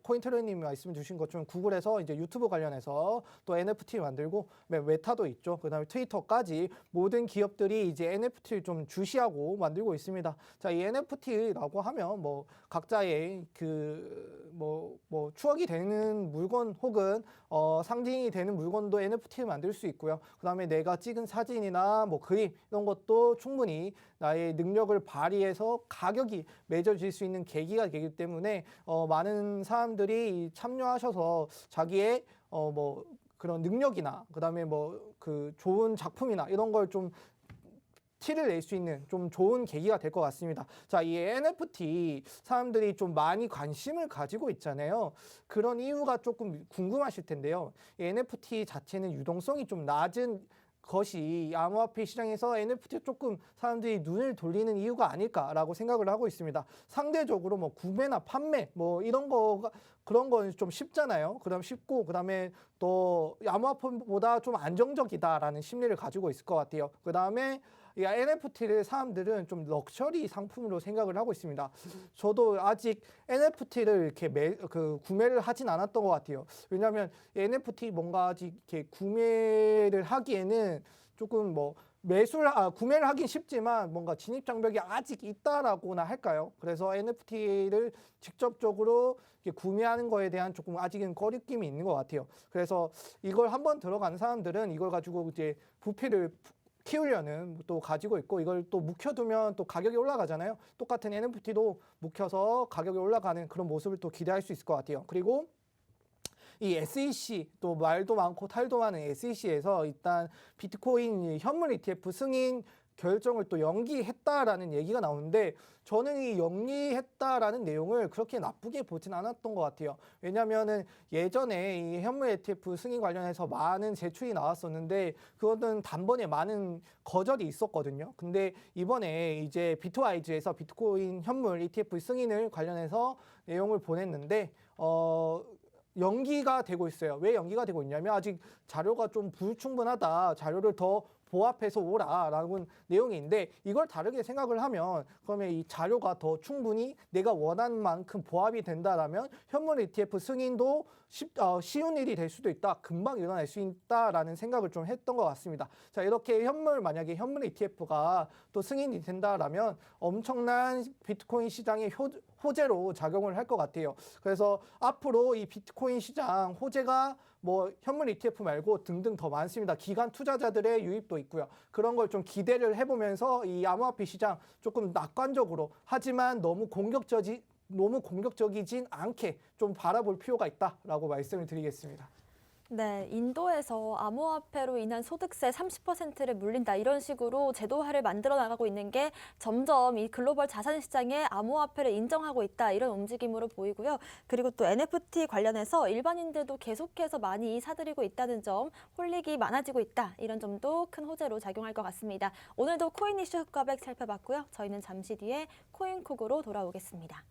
코인트레이님 말씀 주신 것처럼 구글에서 이제 유튜브 관련해서 또 NFT 만들고 메타도 있죠. 그다음에 트위터까지 모든 기업들이 이제 NFT를 좀 주시하고 만들고 있습니다. 자, 이 NFT라고 하면 뭐 각자의 뭐 추억이 되는 물건 혹은 상징이 되는 물건도 NFT를 만들 수 있고요. 그다음에 내가 찍은 사진이나 뭐 그림 이런 것도 충분히 나의 능력을 발휘해서 가격이 매겨질 수 있는 계기가 되기 때문에 많은 사람들이 참여하셔서 자기의 뭐 그런 능력이나 그다음에 뭐 그 좋은 작품이나 이런 걸 좀 티를 낼 수 있는 좀 좋은 계기가 될 것 같습니다. 자, 이 NFT 사람들이 좀 많이 관심을 가지고 있잖아요. 그런 이유가 조금 궁금하실 텐데요. 이 NFT 자체는 유동성이 좀 낮은 것이 암호화폐 시장에서 NFT 조금 사람들이 눈을 돌리는 이유가 아닐까라고 생각을 하고 있습니다. 상대적으로 뭐 구매나 판매 뭐 이런 거가 그런 건 좀 쉽잖아요. 그다음 쉽고 그다음에 또 암호화폐보다 좀 안정적이다라는 심리를 가지고 있을 것 같아요. 그다음에 이 NFT를 사람들은 좀 럭셔리 상품으로 생각을 하고 있습니다. 저도 아직 NFT를 이렇게 구매를 하진 않았던 것 같아요. 왜냐하면 NFT 뭔가 아직 이렇게 구매를 하기에는 조금 뭐 구매를 하긴 쉽지만 뭔가 진입 장벽이 아직 있다라고나 할까요? 그래서 NFT를 직접적으로 구매하는 거에 대한 조금 아직은 꺼리낌이 있는 것 같아요. 그래서 이걸 한번 들어가는 사람들은 이걸 가지고 이제 부피를 키우려는 또 가지고 있고 이걸 또 묵혀두면 또 가격이 올라가잖아요. 똑같은 NFT도 묵혀서 가격이 올라가는 그런 모습을 또 기대할 수 있을 것 같아요. 그리고 이 SEC 또 말도 많고 탈도 많은 SEC에서 일단 비트코인 현물 ETF 승인 결정을 또 연기했다라는 얘기가 나오는데 저는 이 연기했다라는 내용을 그렇게 나쁘게 보진 않았던 것 같아요. 왜냐하면은 예전에 이 현물 ETF 승인 관련해서 많은 제출이 나왔었는데 그거는 단번에 많은 거절이 있었거든요. 근데 이번에 이제 비트와이즈에서 비트코인 현물 ETF 승인을 관련해서 내용을 보냈는데 연기가 되고 있어요. 왜 연기가 되고 있냐면 아직 자료가 좀 불충분하다. 자료를 더 보합해서 오라라는 내용인데 이걸 다르게 생각을 하면 그러면 이 자료가 더 충분히 내가 원하는 만큼 보합이 된다라면 현물 ETF 승인도 쉬운 일이 될 수도 있다. 금방 일어날 수 있다라는 생각을 좀 했던 것 같습니다. 자, 이렇게 만약에 현물 ETF가 또 승인이 된다라면 엄청난 비트코인 시장의 호재로 작용을 할 것 같아요. 그래서 앞으로 이 비트코인 시장 호재가 뭐 현물 ETF 말고 등등 더 많습니다. 기관 투자자들의 유입도 있고요. 그런 걸 좀 기대를 해보면서 이 암호화폐 시장 조금 낙관적으로 하지만 너무 공격적이진 않게 좀 바라볼 필요가 있다라고 말씀을 드리겠습니다. 네, 인도에서 암호화폐로 인한 소득세 30%를 물린다 이런 식으로 제도화를 만들어 나가고 있는 게 점점 이 글로벌 자산 시장에 암호화폐를 인정하고 있다 이런 움직임으로 보이고요. 그리고 또 NFT 관련해서 일반인들도 계속해서 많이 사들이고 있다는 점, 홀릭이 많아지고 있다 이런 점도 큰 호재로 작용할 것 같습니다. 오늘도 코인 이슈 흑과백 살펴봤고요. 저희는 잠시 뒤에 코인쿡으로 돌아오겠습니다.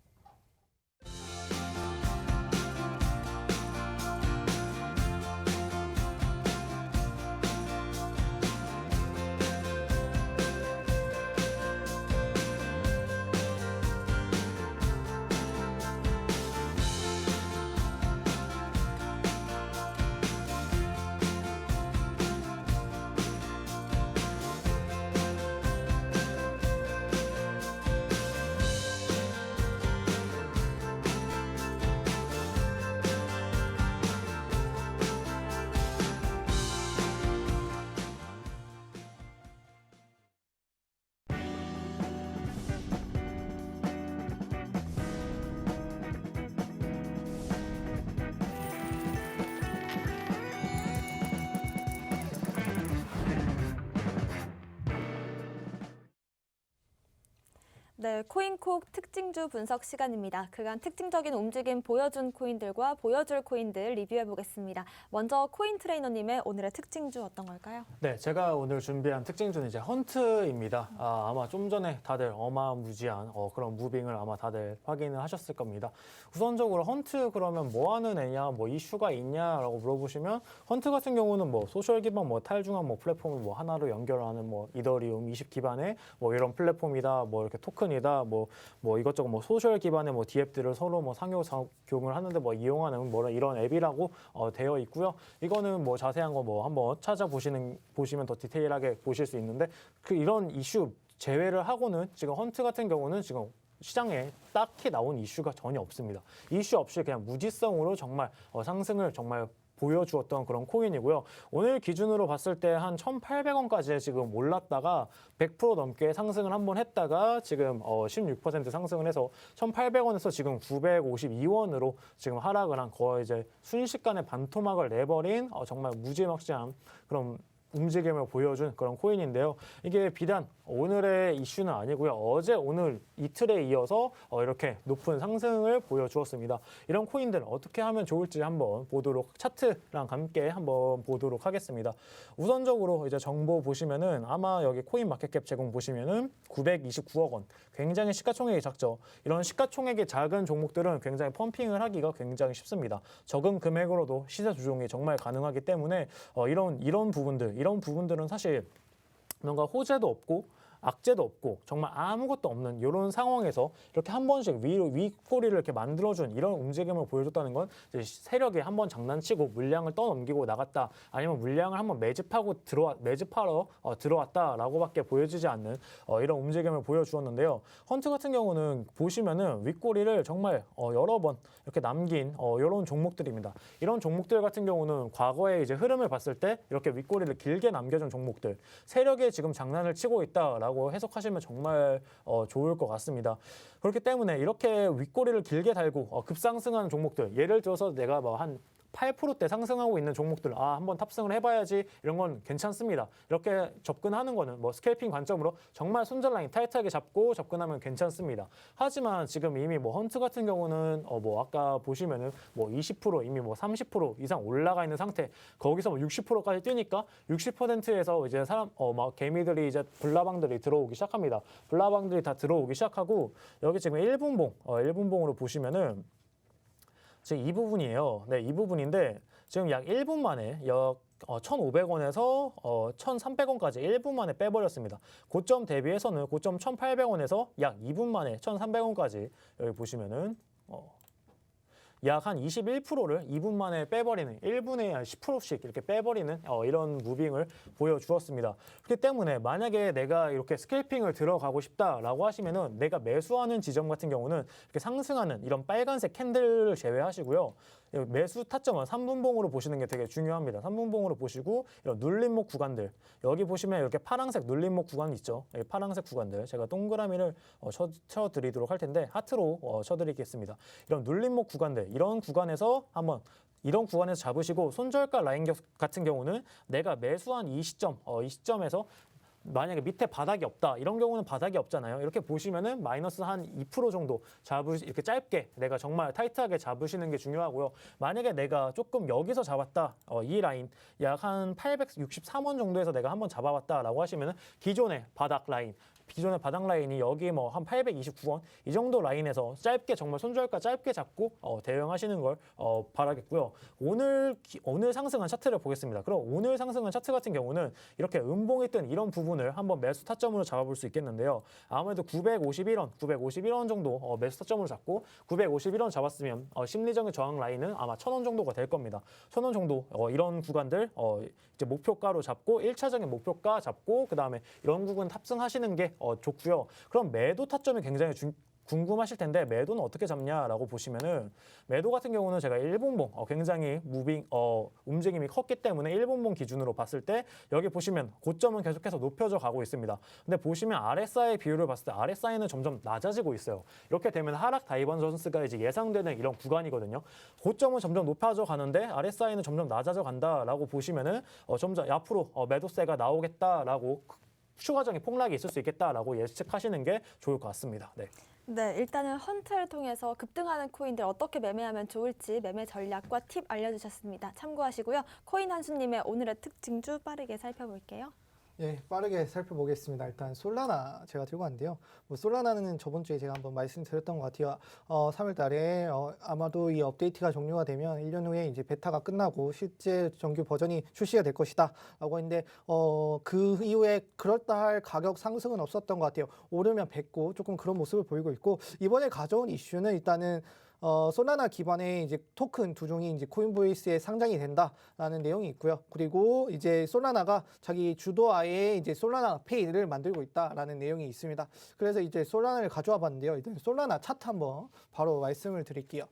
네, 코인콕 특징주 분석 시간입니다. 그간 특징적인 움직임 보여준 코인들과 보여줄 코인들 리뷰해 보겠습니다. 먼저 코인 트레이너님의 오늘의 특징주 어떤 걸까요? 네, 제가 오늘 준비한 특징주는 이제 헌트입니다. 아마 좀 전에 다들 어마무지한 그런 무빙을 아마 다들 확인을 하셨을 겁니다. 우선적으로 헌트 그러면 뭐 하는 애냐, 뭐 이슈가 있냐라고 물어보시면 헌트 같은 경우는 뭐 소셜 기반, 뭐 탈중앙 뭐 플랫폼을 뭐 하나로 연결하는 뭐 이더리움 20 기반의 뭐 이런 플랫폼이다, 뭐 이렇게 토큰이다, 뭐 이것저것 뭐 소셜 기반의 뭐 디앱들을 서로 뭐 상호작용을 하는데 뭐 이용하는 뭐 이런 앱이라고 되어 있고요. 이거는 뭐 자세한 거 뭐 한번 보시면 더 디테일하게 보실 수 있는데 이런 이슈 제외를 하고는 지금 헌트 같은 경우는 지금 시장에 딱히 나온 이슈가 전혀 없습니다. 이슈 없이 그냥 무지성으로 정말 상승을 정말 보여주었던 그런 코인이고요. 오늘 기준으로 봤을 때 한 1,800원까지 지금 올랐다가 100% 넘게 상승을 한번 했다가 지금 16% 상승을 해서 1,800원에서 지금 952원으로 지금 하락을 한 거의 이제 순식간에 반토막을 내버린 정말 무지막지한 그런 움직임을 보여준 그런 코인인데요. 이게 비단 오늘의 이슈는 아니고요. 어제, 오늘 이틀에 이어서 이렇게 높은 상승을 보여주었습니다. 이런 코인들 어떻게 하면 좋을지 한번 차트랑 함께 한번 보도록 하겠습니다. 우선적으로 이제 정보 보시면은 아마 여기 코인 마켓캡 제공 보시면은 929억 원. 굉장히 시가총액이 작죠. 이런 시가총액이 작은 종목들은 굉장히 펌핑을 하기가 굉장히 쉽습니다. 적은 금액으로도 시세 조정이 정말 가능하기 때문에 이런 부분들은 사실 뭔가 호재도 없고 악재도 없고 정말 아무것도 없는 이런 상황에서 이렇게 한 번씩 윗꼬리를 이렇게 만들어준 이런 움직임을 보여줬다는 건 이제 세력이 한 번 장난치고 물량을 떠넘기고 나갔다, 아니면 물량을 한번 매집하러 들어왔다라고밖에 보여지지 않는 이런 움직임을 보여주었는데요. 헌트 같은 경우는 보시면은 윗꼬리를 정말 여러 번 이렇게 남긴 이런 종목들입니다. 이런 종목들 같은 경우는 과거의 이제 흐름을 봤을 때 이렇게 윗꼬리를 길게 남겨준 종목들, 세력이 지금 장난을 치고 있다라고 해석하시면 정말 좋을 것 같습니다. 그렇기 때문에 이렇게 윗꼬리를 길게 달고 급상승하는 종목들, 예를 들어서 내가 뭐 한 8%대 상승하고 있는 종목들 한번 탑승을 해봐야지, 이런 건 괜찮습니다. 이렇게 접근하는 거는 뭐 스캘핑 관점으로 정말 손절 라인 타이트하게 잡고 접근하면 괜찮습니다. 하지만 지금 이미 뭐 헌트 같은 경우는 뭐 아까 보시면은 뭐 20% 이미 뭐 30% 이상 올라가 있는 상태, 거기서 뭐 60%까지 뛰니까 60%에서 이제 막 개미들이 이제 불나방들이 들어오기 시작합니다. 불나방들이 다 들어오기 시작하고 여기 지금 1분봉으로 보시면은 지금 이 부분이에요. 네, 이 부분인데 지금 약 1분 만에 1,500원에서 1,300원까지 1분 만에 빼버렸습니다. 고점 대비해서는 고점 1,800원에서 약 2분 만에 1,300원까지 여기 보시면은 약 한 21%를 2분 만에 빼버리는, 1분에 한 10%씩 이렇게 빼버리는 이런 무빙을 보여주었습니다. 그렇기 때문에 만약에 내가 이렇게 스캘핑을 들어가고 싶다라고 하시면은 내가 매수하는 지점 같은 경우는 이렇게 상승하는 이런 빨간색 캔들을 제외하시고요. 매수 타점은 3분봉으로 보시는 게 되게 중요합니다. 3분봉으로 보시고 이런 눌림목 구간들, 여기 보시면 이렇게 파란색 눌림목 구간 있죠. 파란색 구간들 제가 동그라미를 쳐드리도록 할 텐데 하트로 쳐드리겠습니다. 이런 눌림목 구간들, 이런 구간에서 잡으시고 손절가 라인 같은 경우는 내가 매수한 이 시점에서 만약에 밑에 바닥이 없다, 이런 경우는 바닥이 없잖아요. 이렇게 보시면은 마이너스 한 2% 정도 이렇게 짧게 내가 정말 타이트하게 잡으시는 게 중요하고요. 만약에 내가 조금 여기서 잡았다, 이 라인 약 한 863원 정도에서 내가 한번 잡아봤다라고 하시면은 기존의 바닥 라인이 여기 뭐 한 829원 이 정도 라인에서 짧게 정말 손절가 짧게 잡고 대응하시는 걸 바라겠고요. 오늘 상승한 차트를 보겠습니다. 그럼 오늘 상승한 차트 같은 경우는 이렇게 음봉이 뜬 이런 부분을 한번 매수 타점으로 잡아볼 수 있겠는데요. 아무래도 951원 정도 매수 타점으로 잡고 951원 잡았으면 심리적인 저항 라인은 아마 1,000원 정도가 될 겁니다. 1,000원 정도 이런 구간들 이제 목표가로 잡고 1차적인 목표가 잡고 그다음에 이런 구간 탑승하시는 게 좋고요. 그럼 매도 타점이 굉장히 궁금하실 텐데 매도는 어떻게 잡냐라고 보시면은 매도 같은 경우는 제가 1분봉 굉장히 움직임이 컸기 때문에 1분봉 기준으로 봤을 때 여기 보시면 고점은 계속해서 높여져 가고 있습니다. 근데 보시면 RSI 비율을 봤을 때 RSI는 점점 낮아지고 있어요. 이렇게 되면 하락 다이버전스가 이제 예상되는 이런 구간이거든요. 고점은 점점 높아져 가는데 RSI는 점점 낮아져 간다라고 보시면은 점점 앞으로 매도세가 나오겠다라고 추가적인 폭락이 있을 수 있겠다라고 예측하시는 게 좋을 것 같습니다. 네. 네, 일단은 헌트를 통해서 급등하는 코인들 어떻게 매매하면 좋을지 매매 전략과 팁 알려주셨습니다. 참고하시고요. 코인 한수님의 오늘의 특징주 빠르게 살펴볼게요. 예, 빠르게 살펴보겠습니다. 일단 솔라나 제가 들고 왔는데요. 뭐 솔라나는 저번 주에 제가 한번 말씀드렸던 것 같아요. 3월 달에 아마도 이 업데이트가 종료가 되면 1년 후에 이제 베타가 끝나고 실제 정규 버전이 출시가 될 것이다라고 했는데 그 이후에 그럴듯할 가격 상승은 없었던 것 같아요. 오르면 뱉고 조금 그런 모습을 보이고 있고 이번에 가져온 이슈는 일단은 솔라나 기반의 이제 토큰 두 종이 이제 코인보이스에 상장이 된다라는 내용이 있고요. 그리고 이제 솔라나가 자기 주도하에 이제 솔라나 페이를 만들고 있다라는 내용이 있습니다. 그래서 이제 솔라나를 가져와 봤는데요. 일단 솔라나 차트 한번 바로 말씀을 드릴게요.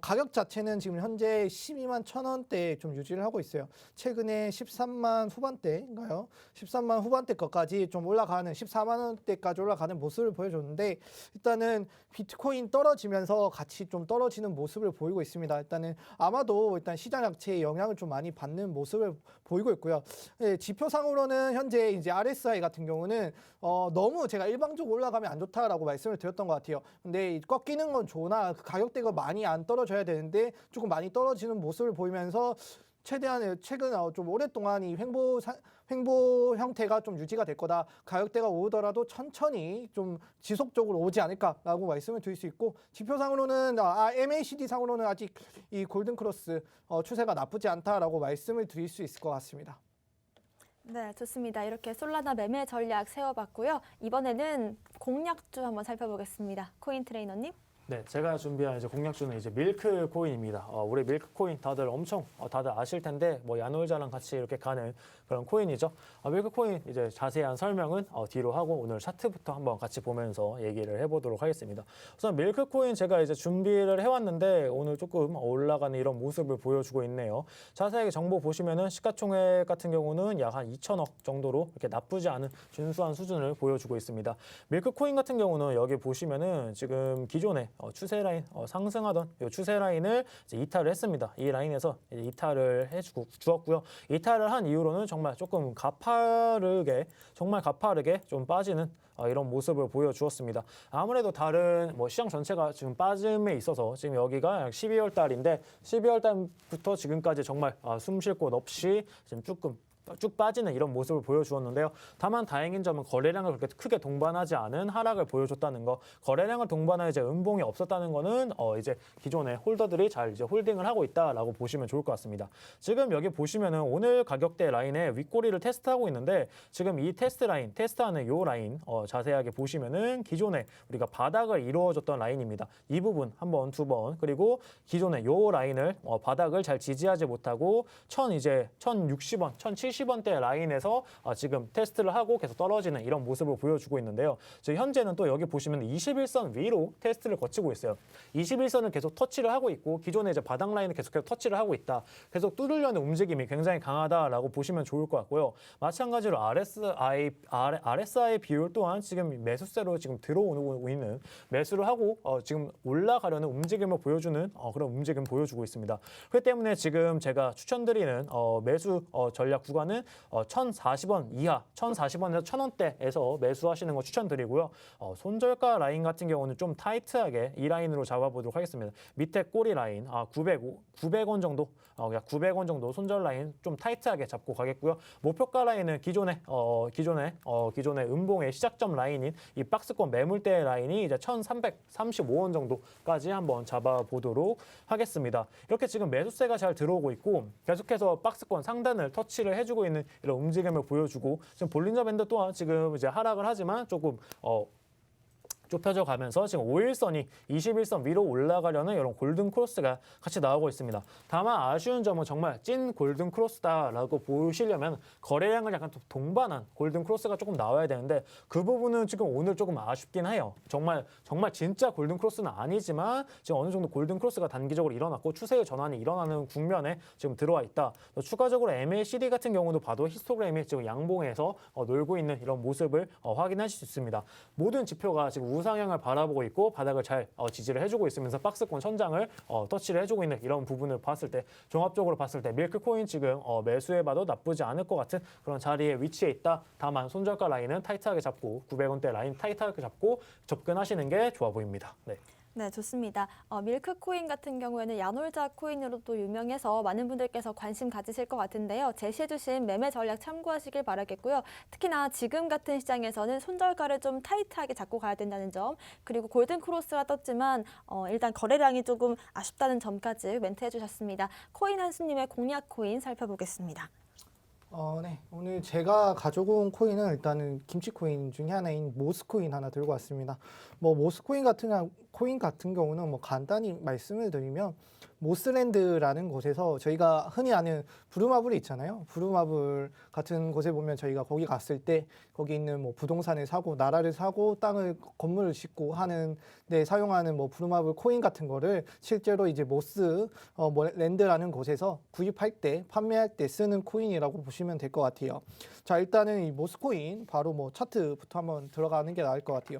가격 자체는 지금 현재 12만 1,000원대에 좀 유지를 하고 있어요. 최근에 13만 후반대인가요? 13만 후반대 것까지 좀 올라가는 14만 원대까지 올라가는 모습을 보여줬는데 일단은 비트코인 떨어지면서 같이 좀 떨어지는 모습을 보이고 있습니다. 일단은 아마도 일단 시장 자체에 영향을 좀 많이 받는 모습을 보이고 있고요. 예, 지표상으로는 현재 이제 RSI 같은 경우는 너무 제가 일방적으로 올라가면 안 좋다라고 말씀을 드렸던 것 같아요. 근데 꺾이는 건 좋으나 그 가격대가 많이 안 떨어져야 되는데 조금 많이 떨어지는 모습을 보이면서 최대한 최근 좀 오랫동안 이 횡보 형태가 좀 유지가 될 거다. 가격대가 오르더라도 천천히 좀 지속적으로 오지 않을까라고 말씀을 드릴 수 있고 지표상으로는 MACD 상으로는 아직 이 골든 크로스 추세가 나쁘지 않다라고 말씀을 드릴 수 있을 것 같습니다. 네, 좋습니다. 이렇게 솔라나 매매 전략 세워봤고요. 이번에는 공략주 한번 살펴보겠습니다. 코인 트레이너님. 네, 제가 준비한 이제 공략주는 이제 밀크 코인입니다. 우리 밀크 코인 다들 엄청 다들 아실 텐데 뭐 야놀자랑 같이 이렇게 가는 그런 코인이죠. 밀크 코인 이제 자세한 설명은 뒤로 하고 오늘 차트부터 한번 같이 보면서 얘기를 해보도록 하겠습니다. 우선 밀크 코인 제가 이제 준비를 해왔는데 오늘 조금 올라가는 이런 모습을 보여주고 있네요. 자세하게 정보 보시면은 시가총액 같은 경우는 약 한 2천억 정도로 이렇게 나쁘지 않은 준수한 수준을 보여주고 있습니다. 밀크 코인 같은 경우는 여기 보시면은 지금 기존에 추세 라인 상승하던 이 추세 라인을 이제 이탈을 했습니다. 이 라인에서 이제 이탈을 주었고요. 이탈을 한 이후로는 정말 조금 정말 가파르게 좀 빠지는 이런 모습을 보여주었습니다. 아무래도 다른 시장 전체가 지금 빠짐에 있어서 지금 여기가 12월 달인데 12월 달부터 지금까지 정말 숨 쉴 곳 없이 지금 쭉 빠지는 이런 모습을 보여주었는데요. 다만 다행인 점은 거래량을 그렇게 크게 동반하지 않은 하락을 보여줬다는 거. 거래량을 동반한 이제 음봉이 없었다는 거는 이제 기존의 홀더들이 잘 이제 홀딩을 하고 있다라고 보시면 좋을 것 같습니다. 지금 여기 보시면은 오늘 가격대 라인의 윗꼬리를 테스트하고 있는데 지금 이 테스트하는 요 라인 자세하게 보시면은 기존에 우리가 바닥을 이루어줬던 라인입니다. 이 부분 한 번, 두 번 그리고 기존의 요 라인을 바닥을 잘 지지하지 못하고 1,060원, 1,070원대 라인에서 지금 테스트를 하고 계속 떨어지는 이런 모습을 보여주고 있는데요. 지금 현재는 또 여기 보시면 21선 위로 테스트를 거치고 있어요. 21선을 계속 터치를 하고 있고 기존의 이제 바닥 라인을 계속해서 터치를 하고 있다. 계속 뚫으려는 움직임이 굉장히 강하다라고 보시면 좋을 것 같고요. 마찬가지로 RSI 비율 또한 지금 매수세로 지금 들어오고 있는 매수를 하고 지금 올라가려는 움직임을 보여주는 그런 움직임을 보여주고 있습니다. 그렇기 때문에 지금 제가 추천드리는 매수 전략 구간은 1,040원 이하, 1,040원에서 1,000원대에서 매수하시는 거 추천드리고요. 손절가 라인 같은 경우는 좀 타이트하게 이 라인으로 잡아보도록 하겠습니다. 밑에 꼬리 라인 900원 정도, 약 900원 정도 손절 라인 좀 타이트하게 잡고 가겠고요. 목표가 라인은 기존의 음봉의 시작점 라인인 이 박스권 매물대 라인이 이제 1,335원 정도까지 한번 잡아보도록 하겠습니다. 이렇게 지금 매수세가 잘 들어오고 있고 계속해서 박스권 상단을 터치를 해주고 있는 이런 움직임을 보여주고 지금 볼린저 밴드 또한 지금 이제 하락을 하지만 조금 좁혀져 가면서 지금 5일선이 21선 위로 올라가려는 이런 골든 크로스가 같이 나오고 있습니다. 다만 아쉬운 점은 정말 찐 골든 크로스다라고 보시려면 거래량을 약간 동반한 골든 크로스가 조금 나와야 되는데 그 부분은 지금 오늘 조금 아쉽긴 해요. 정말 진짜 골든 크로스는 아니지만 지금 어느 정도 골든 크로스가 단기적으로 일어났고 추세의 전환이 일어나는 국면에 지금 들어와 있다. 추가적으로 MACD 같은 경우도 봐도 히스토그램이 지금 양봉에서 놀고 있는 이런 모습을 확인하실 수 있습니다. 모든 지표가 지금 우상향을 바라보고 있고 바닥을 잘 지지를 해주고 있으면서 박스권 천장을 터치를 해주고 있는 이런 부분을 봤을 때 종합적으로 봤을 때 밀크코인 지금 매수해봐도 나쁘지 않을 것 같은 그런 자리에 위치해 있다. 다만 손절가 라인은 타이트하게 잡고 900원대 라인 타이트하게 잡고 접근하시는 게 좋아 보입니다. 네. 네, 좋습니다. 밀크코인 같은 경우에는 야놀자 코인으로도 유명해서 많은 분들께서 관심 가지실 것 같은데요. 제시해주신 매매 전략 참고하시길 바라겠고요. 특히나 지금 같은 시장에서는 손절가를 좀 타이트하게 잡고 가야 된다는 점, 그리고 골든 크로스가 떴지만 일단 거래량이 조금 아쉽다는 점까지 멘트해 주셨습니다. 코인 한수님의 공략 코인 살펴보겠습니다. 네. 오늘 제가 가져온 코인은 일단은 김치 코인 중에 하나인 모스코인 하나 들고 왔습니다. 뭐 모스코인 같은 경우는 뭐 간단히 말씀을 드리면 모스랜드라는 곳에서 저희가 흔히 아는 부루마블이 있잖아요. 부루마블 같은 곳에 보면 저희가 거기 갔을 때 거기 있는 뭐 부동산을 사고 나라를 사고 건물을 짓고 하는 데 사용하는 뭐 부루마블 코인 같은 거를 실제로 이제 랜드라는 곳에서 구입할 때 판매할 때 쓰는 코인이라고 보시면 될 것 같아요. 자, 일단은 이 모스코인 바로 뭐 차트부터 한번 들어가는 게 나을 것 같아요.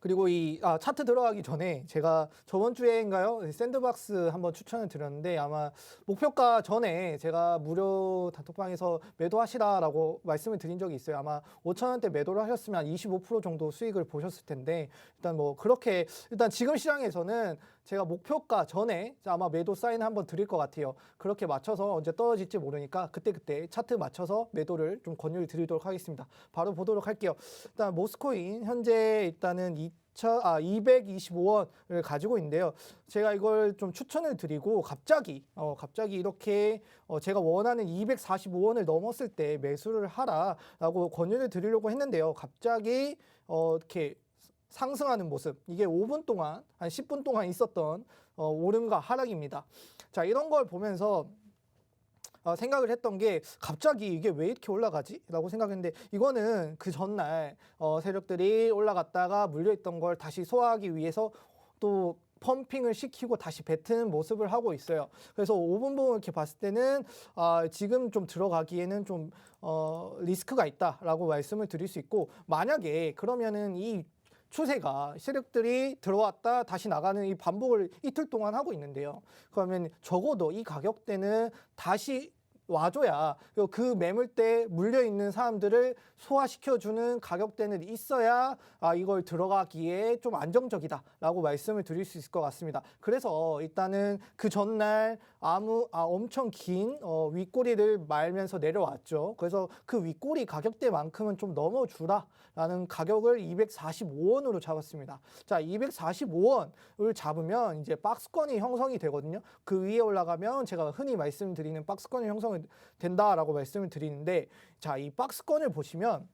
그리고 이 차트 들어가기 전에 제가 저번 주에인가요? 샌드박스 한번 추천을 드렸는데 아마 목표가 전에 제가 무료 단톡방에서 매도하시라라고 말씀을 드린 적이 있어요. 아마 5,000원대 매도를 하셨으면 25% 정도 수익을 보셨을 텐데 일단 뭐 그렇게 일단 지금 시장에서는 제가 목표가 전에 아마 매도 사인 한번 드릴 것 같아요. 그렇게 맞춰서 언제 떨어질지 모르니까 그때 차트 맞춰서 매도를 좀 권유를 드리도록 하겠습니다. 바로 보도록 할게요. 일단 모스코인 현재 일단은 225원을 가지고 있는데요. 제가 이걸 좀 추천을 드리고 갑자기 이렇게 제가 원하는 245원을 넘었을 때 매수를 하라라고 권유를 드리려고 했는데요. 갑자기 이렇게 상승하는 모습, 이게 5분 동안 한 10분 동안 있었던 오름과 하락입니다. 자, 이런 걸 보면서 생각을 했던 게 갑자기 이게 왜 이렇게 올라가지? 라고 생각했는데 이거는 그 전날 세력들이 올라갔다가 물려있던 걸 다시 소화하기 위해서 또 펌핑을 시키고 다시 뱉는 모습을 하고 있어요. 그래서 5분 보고 이렇게 봤을 때는 지금 좀 들어가기에는 좀 리스크가 있다라고 말씀을 드릴 수 있고 만약에 그러면은 이 추세가 세력들이 들어왔다 다시 나가는 이 반복을 이틀 동안 하고 있는데요. 그러면 적어도 이 가격대는 다시 와줘야 그 매물대에 물려있는 사람들을 소화시켜주는 가격대는 있어야 이걸 들어가기에 좀 안정적이다라고 말씀을 드릴 수 있을 것 같습니다. 그래서 일단은 그 전날 엄청 긴 윗꼬리를 말면서 내려왔죠. 그래서 그 윗꼬리 가격대만큼은 좀 넘어주라라는 가격을 245원으로 잡았습니다. 자, 245원을 잡으면 이제 박스권이 형성이 되거든요. 그 위에 올라가면 제가 흔히 말씀드리는 박스권이 형성이 된다라고 말씀을 드리는데 자, 이 박스권을 보시면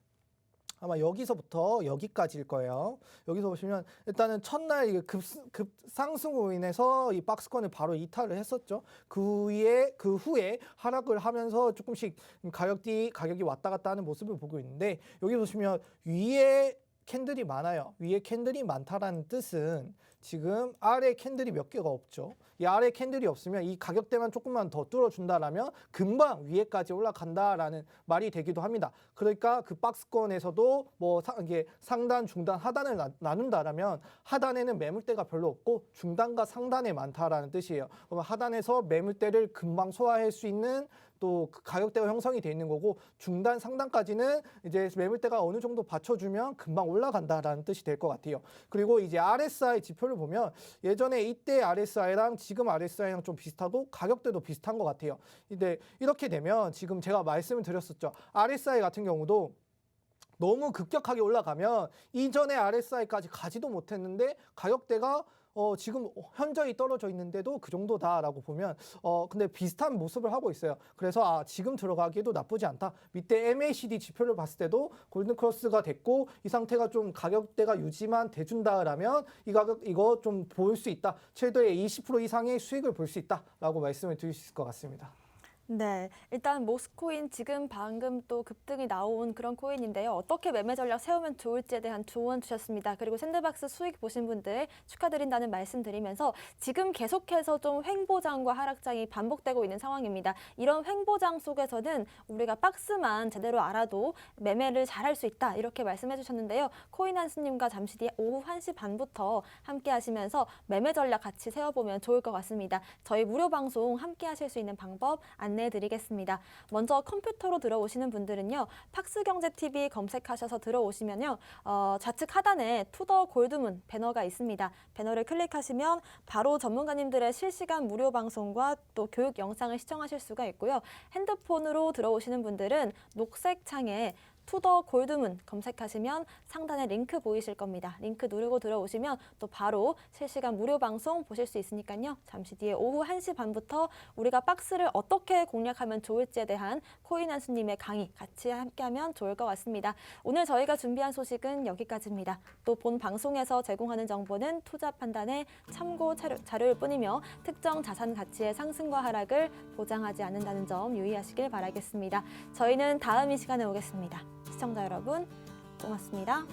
아마 여기서부터 여기까지일 거예요. 여기서 보시면 일단은 첫날 급상승으로 인해서 이 박스권을 바로 이탈을 했었죠. 그 후에 하락을 하면서 조금씩 가격이 왔다 갔다 하는 모습을 보고 있는데 여기 보시면 위에 캔들이 많아요. 위에 캔들이 많다라는 뜻은 지금 아래 캔들이 몇 개가 없죠. 이 아래 캔들이 없으면 이 가격대만 조금만 더 뚫어준다라면 금방 위에까지 올라간다라는 말이 되기도 합니다. 그러니까 그 박스권에서도 뭐 이게 상단, 중단, 하단을 나눈다라면 하단에는 매물대가 별로 없고 중단과 상단에 많다라는 뜻이에요. 그러면 하단에서 매물대를 금방 소화할 수 있는 또 그 가격대가 형성이 돼 있는 거고 중단 상단까지는 이제 매물대가 어느 정도 받쳐주면 금방 올라간다라는 뜻이 될 것 같아요. 그리고 이제 RSI 지표를 보면 예전에 이때 RSI랑 지금 RSI랑 좀 비슷하고 가격대도 비슷한 것 같아요. 근데 이렇게 되면 지금 제가 말씀을 드렸었죠. RSI 같은 경우도 너무 급격하게 올라가면 이전에 RSI까지 가지도 못했는데 가격대가 지금 현저히 떨어져 있는데도 그 정도다라고 보면 근데 비슷한 모습을 하고 있어요. 그래서 지금 들어가기에도 나쁘지 않다. 밑에 MACD 지표를 봤을 때도 골든크로스가 됐고 이 상태가 좀 가격대가 유지만 돼준다라면 이거 좀 볼 수 있다. 최대의 20% 이상의 수익을 볼 수 있다라고 말씀을 드릴 수 있을 것 같습니다. 네, 일단 모스코인 지금 방금 또 급등이 나온 그런 코인인데요. 어떻게 매매 전략 세우면 좋을지에 대한 조언 주셨습니다. 그리고 샌드박스 수익 보신 분들 축하드린다는 말씀 드리면서 지금 계속해서 좀 횡보장과 하락장이 반복되고 있는 상황입니다. 이런 횡보장 속에서는 우리가 박스만 제대로 알아도 매매를 잘할 수 있다 이렇게 말씀해 주셨는데요. 코인 한스님과 잠시 뒤에 오후 1시 반부터 함께 하시면서 매매 전략 같이 세워보면 좋을 것 같습니다. 저희 무료 방송 함께 하실 수 있는 방법 안내해 드리겠습니다. 먼저 컴퓨터로 들어오시는 분들은요. 팍스경제TV 검색하셔서 들어오시면요. 좌측 하단에 투더 골드문 배너가 있습니다. 배너를 클릭하시면 바로 전문가님들의 실시간 무료 방송과 또 교육 영상을 시청하실 수가 있고요. 핸드폰으로 들어오시는 분들은 녹색 창에 투더 골드문 검색하시면 상단에 링크 보이실 겁니다. 링크 누르고 들어오시면 또 바로 실시간 무료 방송 보실 수 있으니까요. 잠시 뒤에 오후 1시 반부터 우리가 박스를 어떻게 공략하면 좋을지에 대한 코인 한수님의 강의 같이 함께하면 좋을 것 같습니다. 오늘 저희가 준비한 소식은 여기까지입니다. 또 본 방송에서 제공하는 정보는 투자 판단의 참고 자료일 뿐이며 특정 자산 가치의 상승과 하락을 보장하지 않는다는 점 유의하시길 바라겠습니다. 저희는 다음 이 시간에 오겠습니다. 시청자 여러분, 고맙습니다.